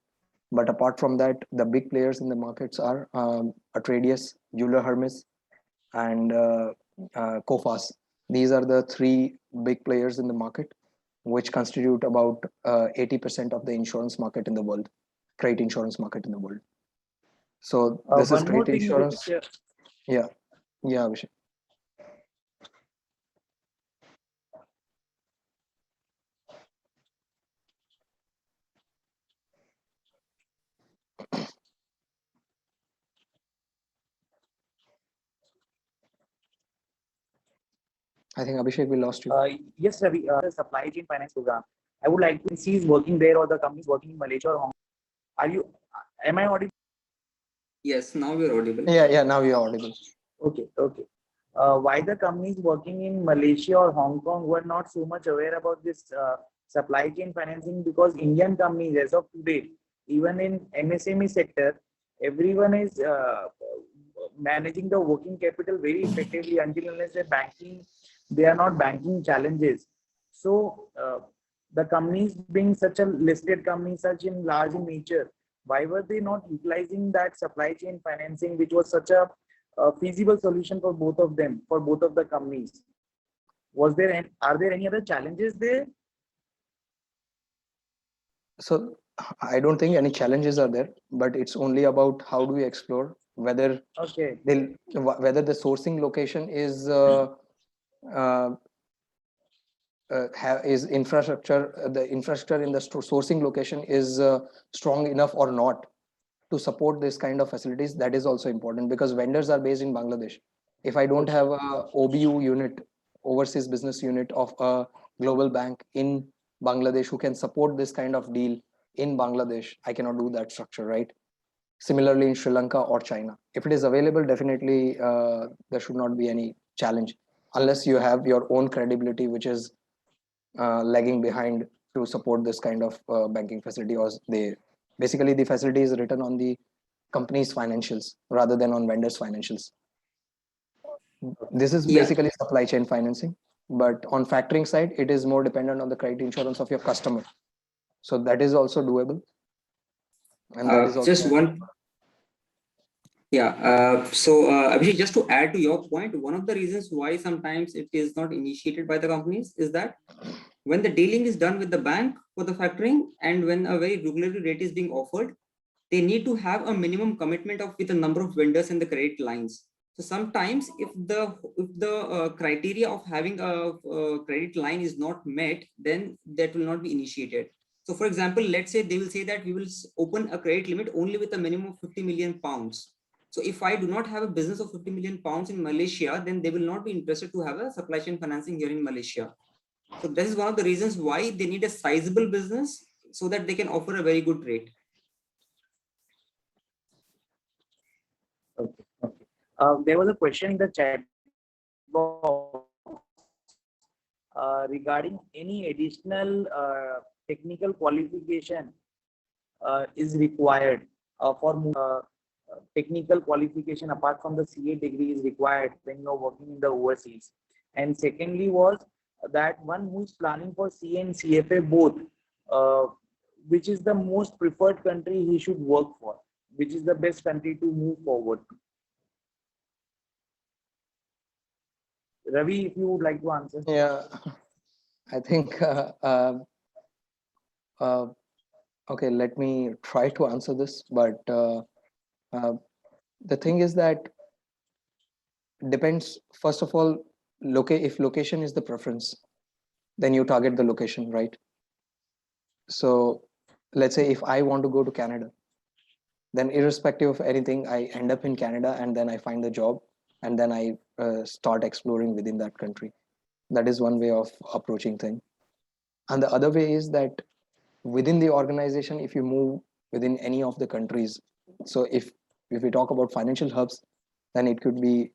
But apart from that, the big players in the markets are Atradius, Euler Hermes, and Coface. These are the three big players in the market, which constitute about 80% of the insurance market in the world, credit insurance market in the world. So this is One more credit thing insurance. which, Yeah, Abhishek. I think Abhishek, we lost you. yes, Ravi, the supply chain finance program. I would like to see is working there or the companies working in Malaysia or Hong Kong. Are you? Am I audible? Yes, now we're audible. Yeah, now you're audible. Okay. Why the companies working in Malaysia or Hong Kong were not so much aware about this supply chain financing? Because Indian companies, as of today, even in MSME sector, everyone is managing the working capital very effectively until unless they are not banking challenges. So the companies being such a listed company, such in large in nature, why were they not utilizing that supply chain financing, which was such a feasible solution for both of them, for both of the companies? Are there any other challenges there? So I don't think any challenges are there, but it's only about how do we explore whether Okay. whether the sourcing location is is infrastructure, the infrastructure in the sourcing location is strong enough or not to support this kind of facilities. That is also important because vendors are based in Bangladesh. If I don't have a OBU unit, overseas business unit of a global bank in Bangladesh who can support this kind of deal in Bangladesh, I cannot do that structure, right? Similarly in Sri Lanka or China, if it is available, definitely there should not be any challenge unless you have your own credibility, which is lagging behind to support this kind of banking facility, or basically the facility is written on the company's financials rather than on vendors' financials. This is basically supply chain financing, but on factoring side, it is more dependent on the credit insurance of your customer. So that is also doable. And that is also just one. Yeah. Abhishek, just to add to your point, one of the reasons why sometimes it is not initiated by the companies is that when the dealing is done with the bank for the factoring and when a very regulatory rate is being offered, they need to have a minimum commitment of with a number of vendors and the credit lines. So sometimes if the criteria of having a credit line is not met, then that will not be initiated. So for example, let's say they will say that we will open a credit limit only with a minimum of 50 million pounds. So if I do not have a business of 50 million pounds in Malaysia, then they will not be interested to have a supply chain financing here in Malaysia. So this is one of the reasons why they need a sizable business so that they can offer a very good rate. Okay. There was a question in the chat box regarding any additional technical qualification is required for technical qualification apart from the CA degree is required when you're working in the overseas. And secondly was that one who is planning for CA and CFA both, which is the most preferred country he should work for, which is the best country to move forward. Ravi, if you would like to answer. Yeah, I think, okay, let me try to answer this, but the thing is that depends, first of all, if location is the preference, then you target the location, right? So let's say if I want to go to Canada, then irrespective of anything, I end up in Canada and then I find the job and then I start exploring within that country. That is one way of approaching thing. And the other way is that within the organization, if you move within any of the countries, so if we talk about financial hubs, then it could be,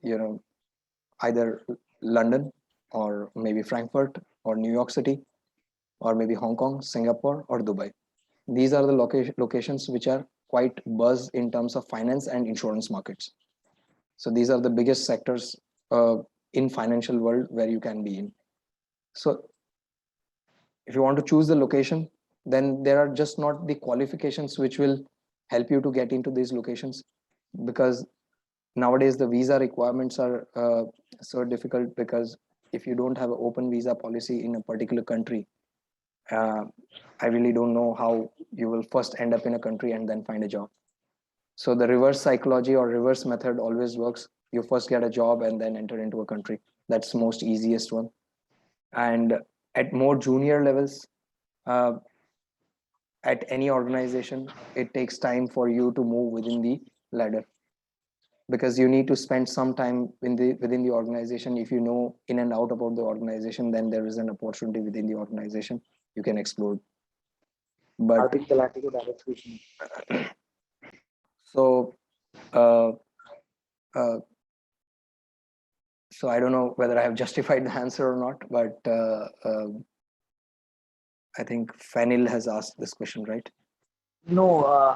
either London or maybe Frankfurt or New York City or maybe Hong Kong, Singapore or Dubai. These are the locations which are quite buzz in terms of finance and insurance markets. So these are the biggest sectors in financial world where you can be in. So if you want to choose the location, then there are just not the qualifications which will help you to get into these locations, because nowadays the visa requirements are so difficult, because if you don't have an open visa policy in a particular country, I really don't know how you will first end up in a country and then find a job. So the reverse psychology or reverse method always works. You first get a job and then enter into a country. That's the most easiest one. And at more junior levels, uh, at any organization, it takes time for you to move within the ladder, because you need to spend some time within the organization. If you know in and out about the organization, then there is an opportunity within the organization you can explore. But Hardik Talati ko direct question. so uh, uh, so I don't know whether I have justified the answer or not, but I think Fanil has asked this question, right? No,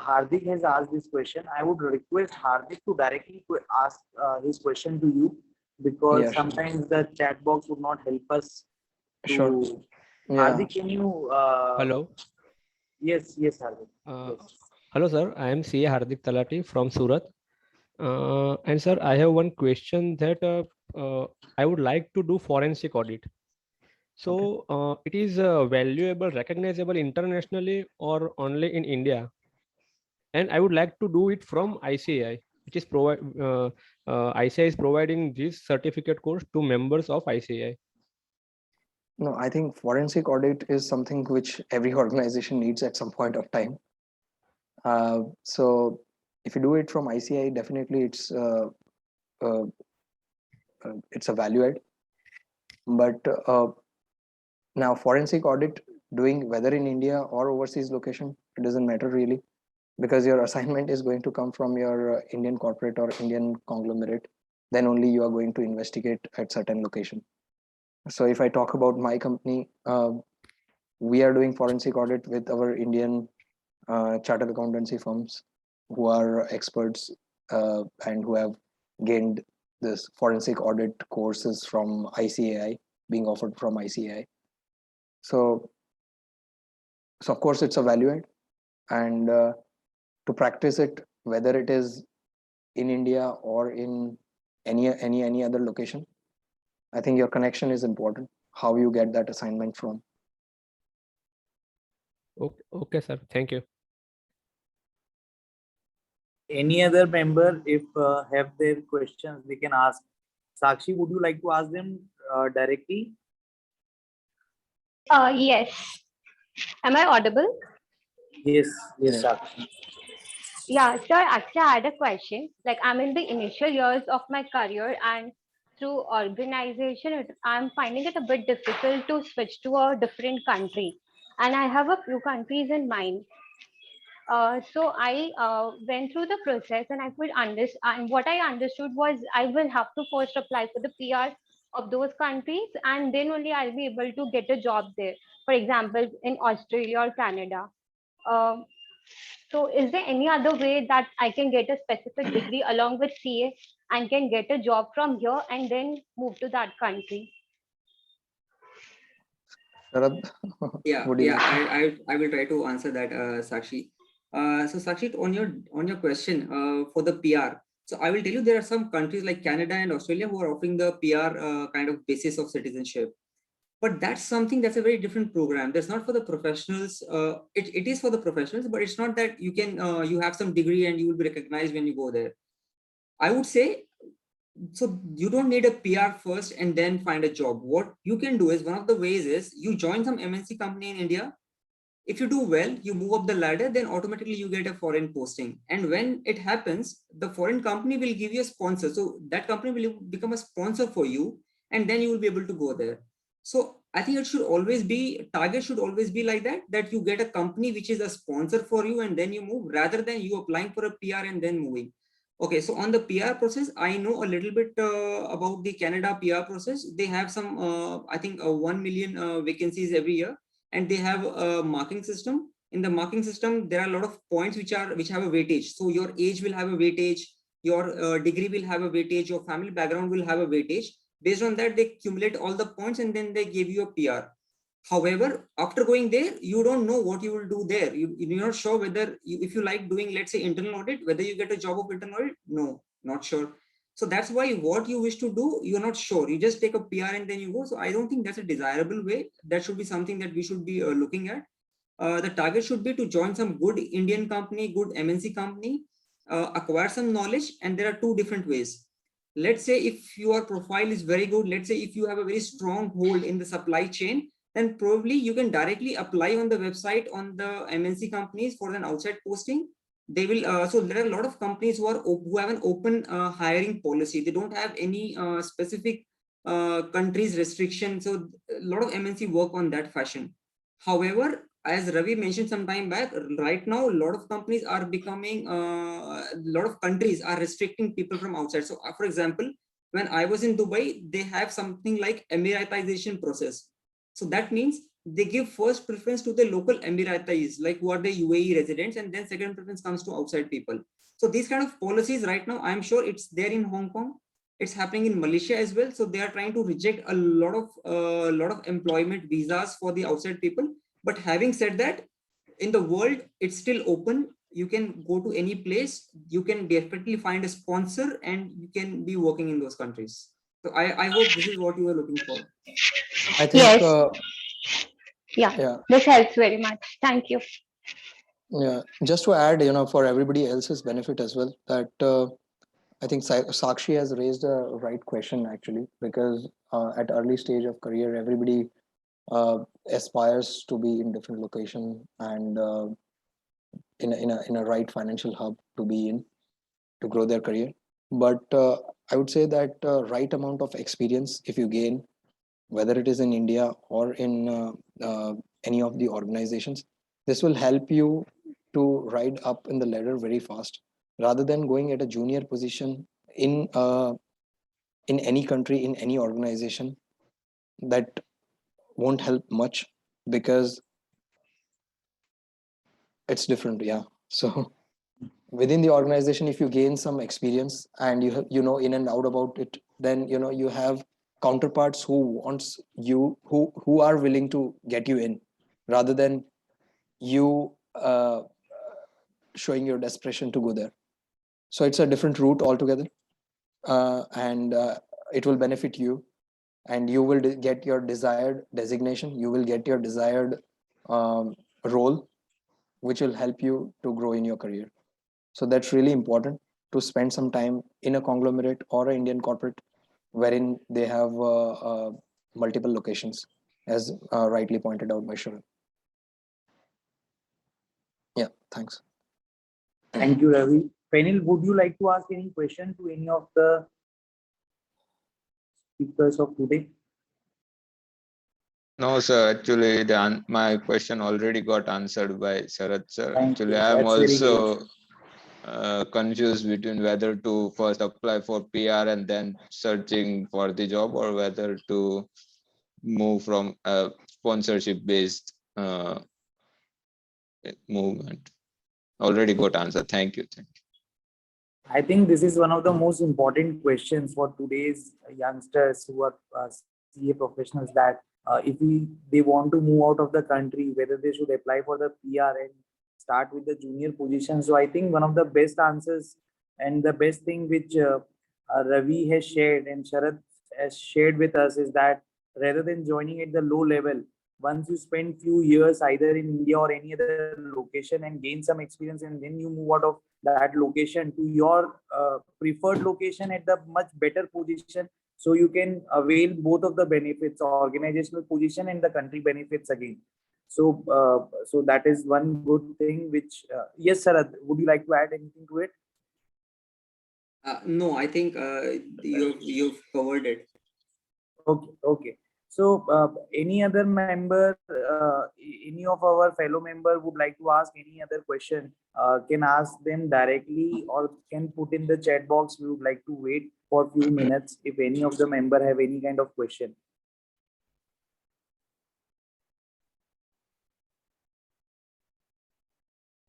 Hardik has asked this question. I would request Hardik to directly ask his question to you, because Yeah, sure. sometimes the chat box would not help us to. Sure. Yeah. Hardik, can you? Hello. Yes, Hardik. Yes. Hello, sir. I am CA Hardik Talati from Surat. And sir, I have one question that I would like to do forensic audit. So it is valuable, recognizable internationally or only in India? And I would like to do it from ICAI, which is ICAI is providing this certificate course to members of ICAI. No, I think forensic audit is something which every organization needs at some point of time. So if you do it from ICAI, definitely it's a value add. But now forensic audit doing whether in India or overseas location, it doesn't matter really, because your assignment is going to come from your Indian corporate or Indian conglomerate. Then only you are going to investigate at certain location. So if I talk about my company, we are doing forensic audit with our Indian chartered accountancy firms who are experts and who have gained this forensic audit courses from ICAI, being offered from ICAI. So of course it's a value add, and to practice it, whether it is in India or in any other location, I think your connection is important, how you get that assignment from. Okay, sir. Thank you. Any other member, if have their questions, they can ask. Sakshi, would you like to ask them directly? Yes. Am I audible? Yes, Yes. Sakshi. Yeah, sir. Actually, I had a question. Like, I'm in the initial years of my career, and through organization, I'm finding it a bit difficult to switch to a different country. And I have a few countries in mind. So I went through the process, and I could understand. What I understood was I will have to first apply for the PR of those countries, and then only I'll be able to get a job there. For example, in Australia or Canada. Uh, so is there any other way that I can get a specific degree along with CA and can get a job from here and then move to that country? Sharad, Yeah, would you yeah, like I will try to answer that, Sakshi. So Sakshi, on your question for the PR, so I will tell you there are some countries like Canada and Australia who are offering the PR kind of basis of citizenship. But that's something that's a very different program. That's not for the professionals. It is for the professionals, but it's not that you can you have some degree and you will be recognized when you go there. I would say, so you don't need a PR first and then find a job. What you can do is, one of the ways is you join some MNC company in India. If you do well, you move up the ladder, then automatically you get a foreign posting. And when it happens, the foreign company will give you a sponsor. So that company will become a sponsor for you, and then you will be able to go there. So I think it should always be, target should always be like that you get a company which is a sponsor for you and then you move, rather than you applying for a PR and then moving. Okay, so on the PR process, I know a little bit about the Canada PR process. They have some, I think 1 million vacancies every year, and they have a marking system. In the marking system, there are a lot of points which have a weightage. So your age will have a weightage, your degree will have a weightage, your family background will have a weightage. Based on that, they accumulate all the points and then they give you a PR. However, after going there, you don't know what you will do there. You're not sure whether if you like doing, let's say, internal audit, whether you get a job of internal audit. No, not sure. So that's why what you wish to do, you're not sure. You just take a PR and then you go. So I don't think that's a desirable way. That should be something that we should be looking at. The target should be to join some good Indian company, good MNC company, acquire some knowledge. And there are two different ways. Let's say if your profile is very good, let's say if you have a very strong hold in the supply chain, then probably you can directly apply on the website on the MNC companies for an outside posting. They will, so there are a lot of companies who have an open hiring policy. They don't have any specific countries restriction. So a lot of MNC work on that fashion. However, as Ravi mentioned some time back, right now, a lot of companies are becoming, a lot of countries are restricting people from outside. So for example, when I was in Dubai, they have something like Emiratization process. So that means they give first preference to the local Emiratis, like who are the UAE residents, and then second preference comes to outside people. So these kind of policies right now, I'm sure it's there in Hong Kong. It's happening in Malaysia as well. So they are trying to reject a lot of employment visas for the outside people. But having said that, in the world, it's still open. You can go to any place. You can definitely find a sponsor and you can be working in those countries. So I hope this is what you were looking for. I think, Yes. yeah, Yeah, this helps very much. Thank you. yeah. Just to add, for everybody else's benefit as well, that I think Sakshi has raised a right question actually, because at early stage of career, everybody aspires to be in different location and in a right financial hub to be in to grow their career. But I would say that right amount of experience, if you gain, whether it is in India or in any of the organizations, this will help you to ride up in the ladder very fast, rather than going at a junior position in any country, in any organization. That won't help much, because it's different. Yeah. So within the organization, if you gain some experience and you know in and out about it, then you have counterparts who wants you, who are willing to get you in, rather than you showing your desperation to go there. So it's a different route altogether, and it will benefit you, and you will get your desired designation, you will get your desired role, which will help you to grow in your career. So that's really important, to spend some time in a conglomerate or an Indian corporate wherein they have multiple locations, as rightly pointed out by Sharan. Yeah, thanks. Thank you, Ravi. Fenil, would you like to ask any question to any of the speakers of today? No, sir. Actually, my question already got answered by Sarath, sir. Thank Actually, you. I am That's very also great. confused between whether to first apply for PR and then searching for the job, or whether to move from a sponsorship-based movement. Already got answer. Thank you. Thank you. I think this is one of the most important questions for today's youngsters who are CA professionals, that if they want to move out of the country, whether they should apply for the PR and start with the junior position. So I think one of the best answers and the best thing which Ravi has shared and Sharath has shared with us is that rather than joining at the low level, once you spend few years either in India or any other location and gain some experience, and then you move out of that location to your preferred location at the much better position, so you can avail both of the benefits, organizational position and the country benefits again. So so that is one good thing which yes, Sarath, would you like to add anything to it? No, I think you've covered it. Okay. So any other member, any of our fellow member would like to ask any other question, can ask them directly or can put in the chat box. We would like to wait for a few minutes if any of the member have any kind of question.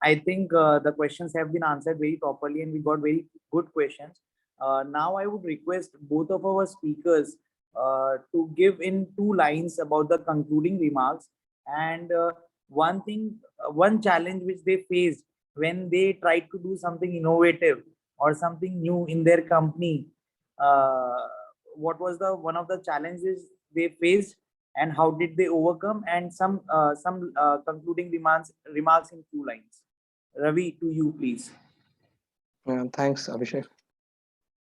I think the questions have been answered very properly and we got very good questions. Now I would request both of our speakers to give in 2 lines about the concluding remarks and one thing, one challenge which they faced when they tried to do something innovative or something new in their company. Uh, what was the one of the challenges they faced and how did they overcome, and some concluding remarks in 2 lines. Ravi, to you, please. Thanks, Abhishek.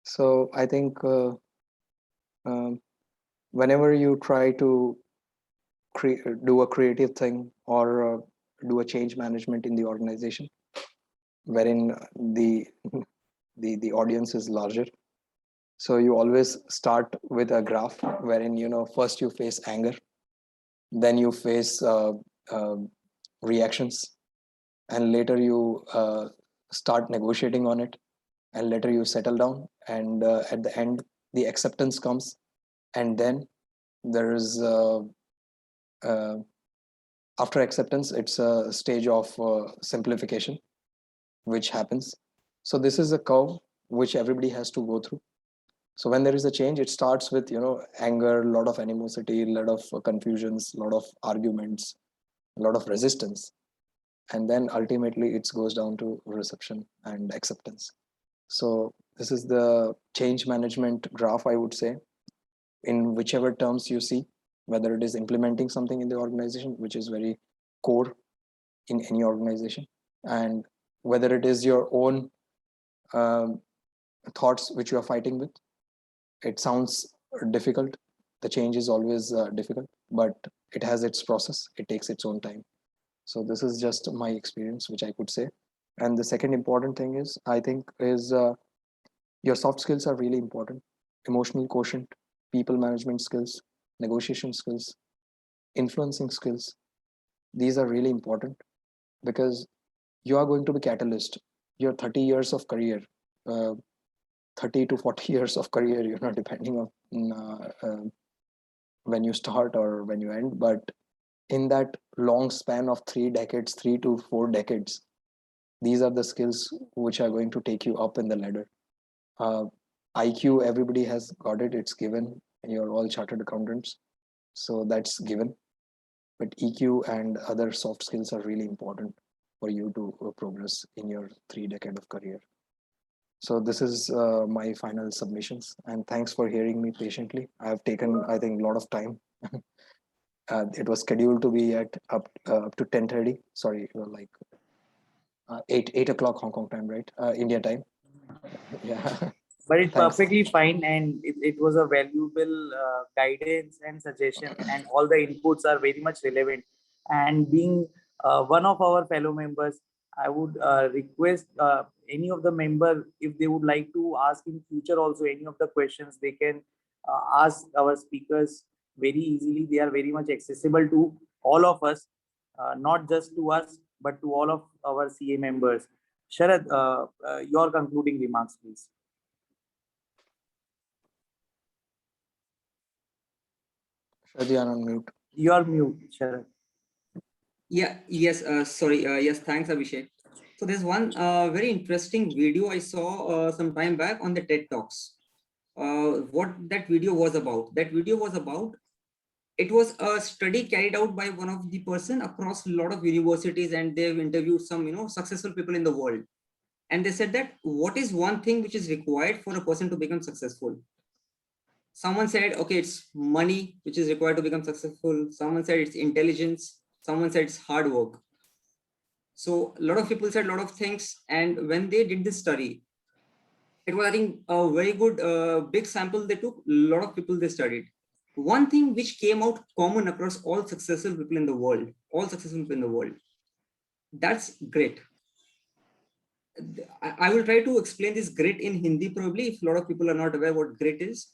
So I think um, whenever you try to do a creative thing or do a change management in the organization, wherein the the audience is larger, so you always start with a graph wherein first you face anger, then you face uh, reactions, and later you start negotiating on it, and later you settle down, and at the end the acceptance comes, and then there is uh, after acceptance it's a stage of simplification which happens. So this is a curve which everybody has to go through. So when there is a change, it starts with anger, a lot of animosity, a lot of confusions, a lot of arguments, a lot of resistance, and then ultimately it goes down to reception and acceptance. So this is the change management graph, I would say, in whichever terms you see, whether it is implementing something in the organization, which is very core in any organization, and whether it is your own um, thoughts which you are fighting with. It sounds difficult. The change is always difficult, but it has its process. It takes its own time. So this is just my experience, which I could say. And the second important thing is, I think, is your soft skills are really important. Emotional quotient, people management skills, negotiation skills, influencing skills. These are really important because you are going to be catalyst. Your 30 years of career, uh, 30 to 40 years of career, depending on when you start or when you end. But in that long span of 3 decades, 3 to 4 decades, these are the skills which are going to take you up in the ladder. IQ, everybody has got it, it's given. You're all chartered accountants, so that's given. But EQ and other soft skills are really important for you to progress in your 3 decade of career. So this is my final submissions, and thanks for hearing me patiently. I have taken, I think, a lot of time. It was scheduled to be at up to 10:30. Sorry, like 8 o'clock Hong Kong time, right? India time. Yeah. But it's Thanks. perfectly fine, and it was a valuable guidance and suggestion, and all the inputs are very much relevant. And being one of our fellow members, I would request any of the member, if they would like to ask in future also any of the questions, they can ask our speakers very easily. They are very much accessible to all of us, not just to us, but to all of our CA members. Sharad, your concluding remarks, please. Shradyan on mute. You are mute, Sharad. Yeah, yes, sorry. Yes, thanks, Abhishek. So there's one very interesting video I saw some time back on the TED Talks. What that video was about? That video was about, it was a study carried out by one of the person across a lot of universities, and they've interviewed some, successful people in the world. And they said that what is one thing which is required for a person to become successful? Someone said, okay, it's money, which is required to become successful. Someone said it's intelligence. Someone said it's hard work. So a lot of people said a lot of things. And when they did this study, it was, I think, a very good big sample they took. A lot of people they studied. One thing which came out common across all successful people in the world, that's grit. I will try to explain this grit in Hindi probably, if a lot of people are not aware what grit is.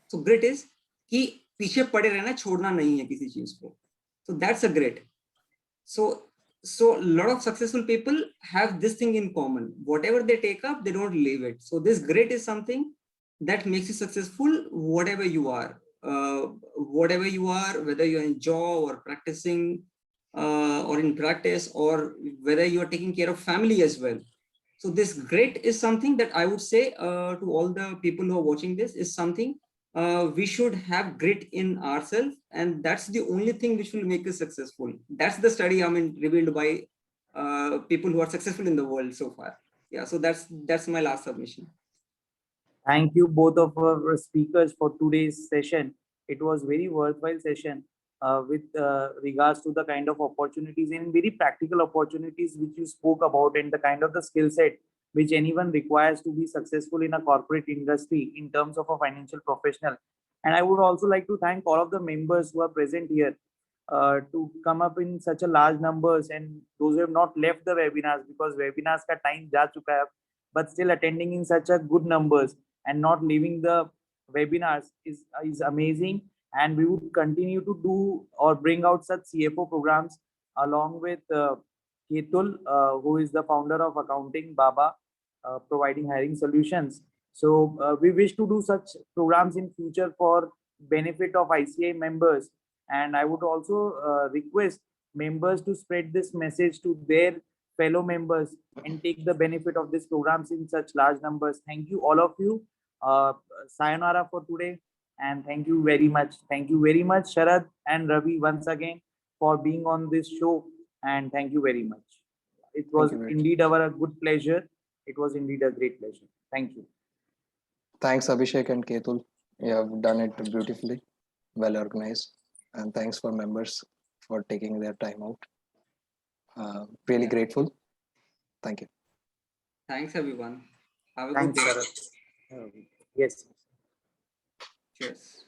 So grit is कि पीछे पड़े रहना, छोड़ना नहीं है किसी चीज को. So that's a grit. So a lot of successful people have this thing in common. Whatever they take up, they don't leave it. So this grit is something that makes you successful, whatever you are, whether you're in job or practicing or in practice, or whether you are taking care of family as well. So this grit is something that I would say to all the people who are watching this is something we should have grit in ourselves, and that's the only thing which will make us successful. That's the study, I mean, revealed by people who are successful in the world so far. Yeah, so that's my last submission. Thank you both of our speakers for today's session. It was very worthwhile session with regards to the kind of opportunities and very practical opportunities which you spoke about, and the kind of the skill set which anyone requires to be successful in a corporate industry in terms of a financial professional. And I would also like to thank all of the members who are present here to come up in such a large numbers, and those who have not left the webinars, because webinars ka time ja chuka hai, but still attending in such a good numbers and not leaving the webinars is amazing. And we would continue to do or bring out such CFO programs along with Ketul, who is the founder of Accounting Baba, providing hiring solutions. So we wish to do such programs in future for benefit of ICI members. And I would also request members to spread this message to their fellow members and take the benefit of these programs in such large numbers. Thank you, all of you. Sayonara for today. And thank you very much. Thank you very much, Sharad and Ravi, once again for being on this show. And thank you very much. It was you very indeed our good pleasure. It was indeed a great pleasure. Thank you. Thanks, Abhishek and Ketul. You have done it beautifully, well organized. And thanks for members for taking their time out. Really Yeah. grateful. Thank you. Thanks everyone. Have a Thanks, good day. Sharad. Yes. Cheers.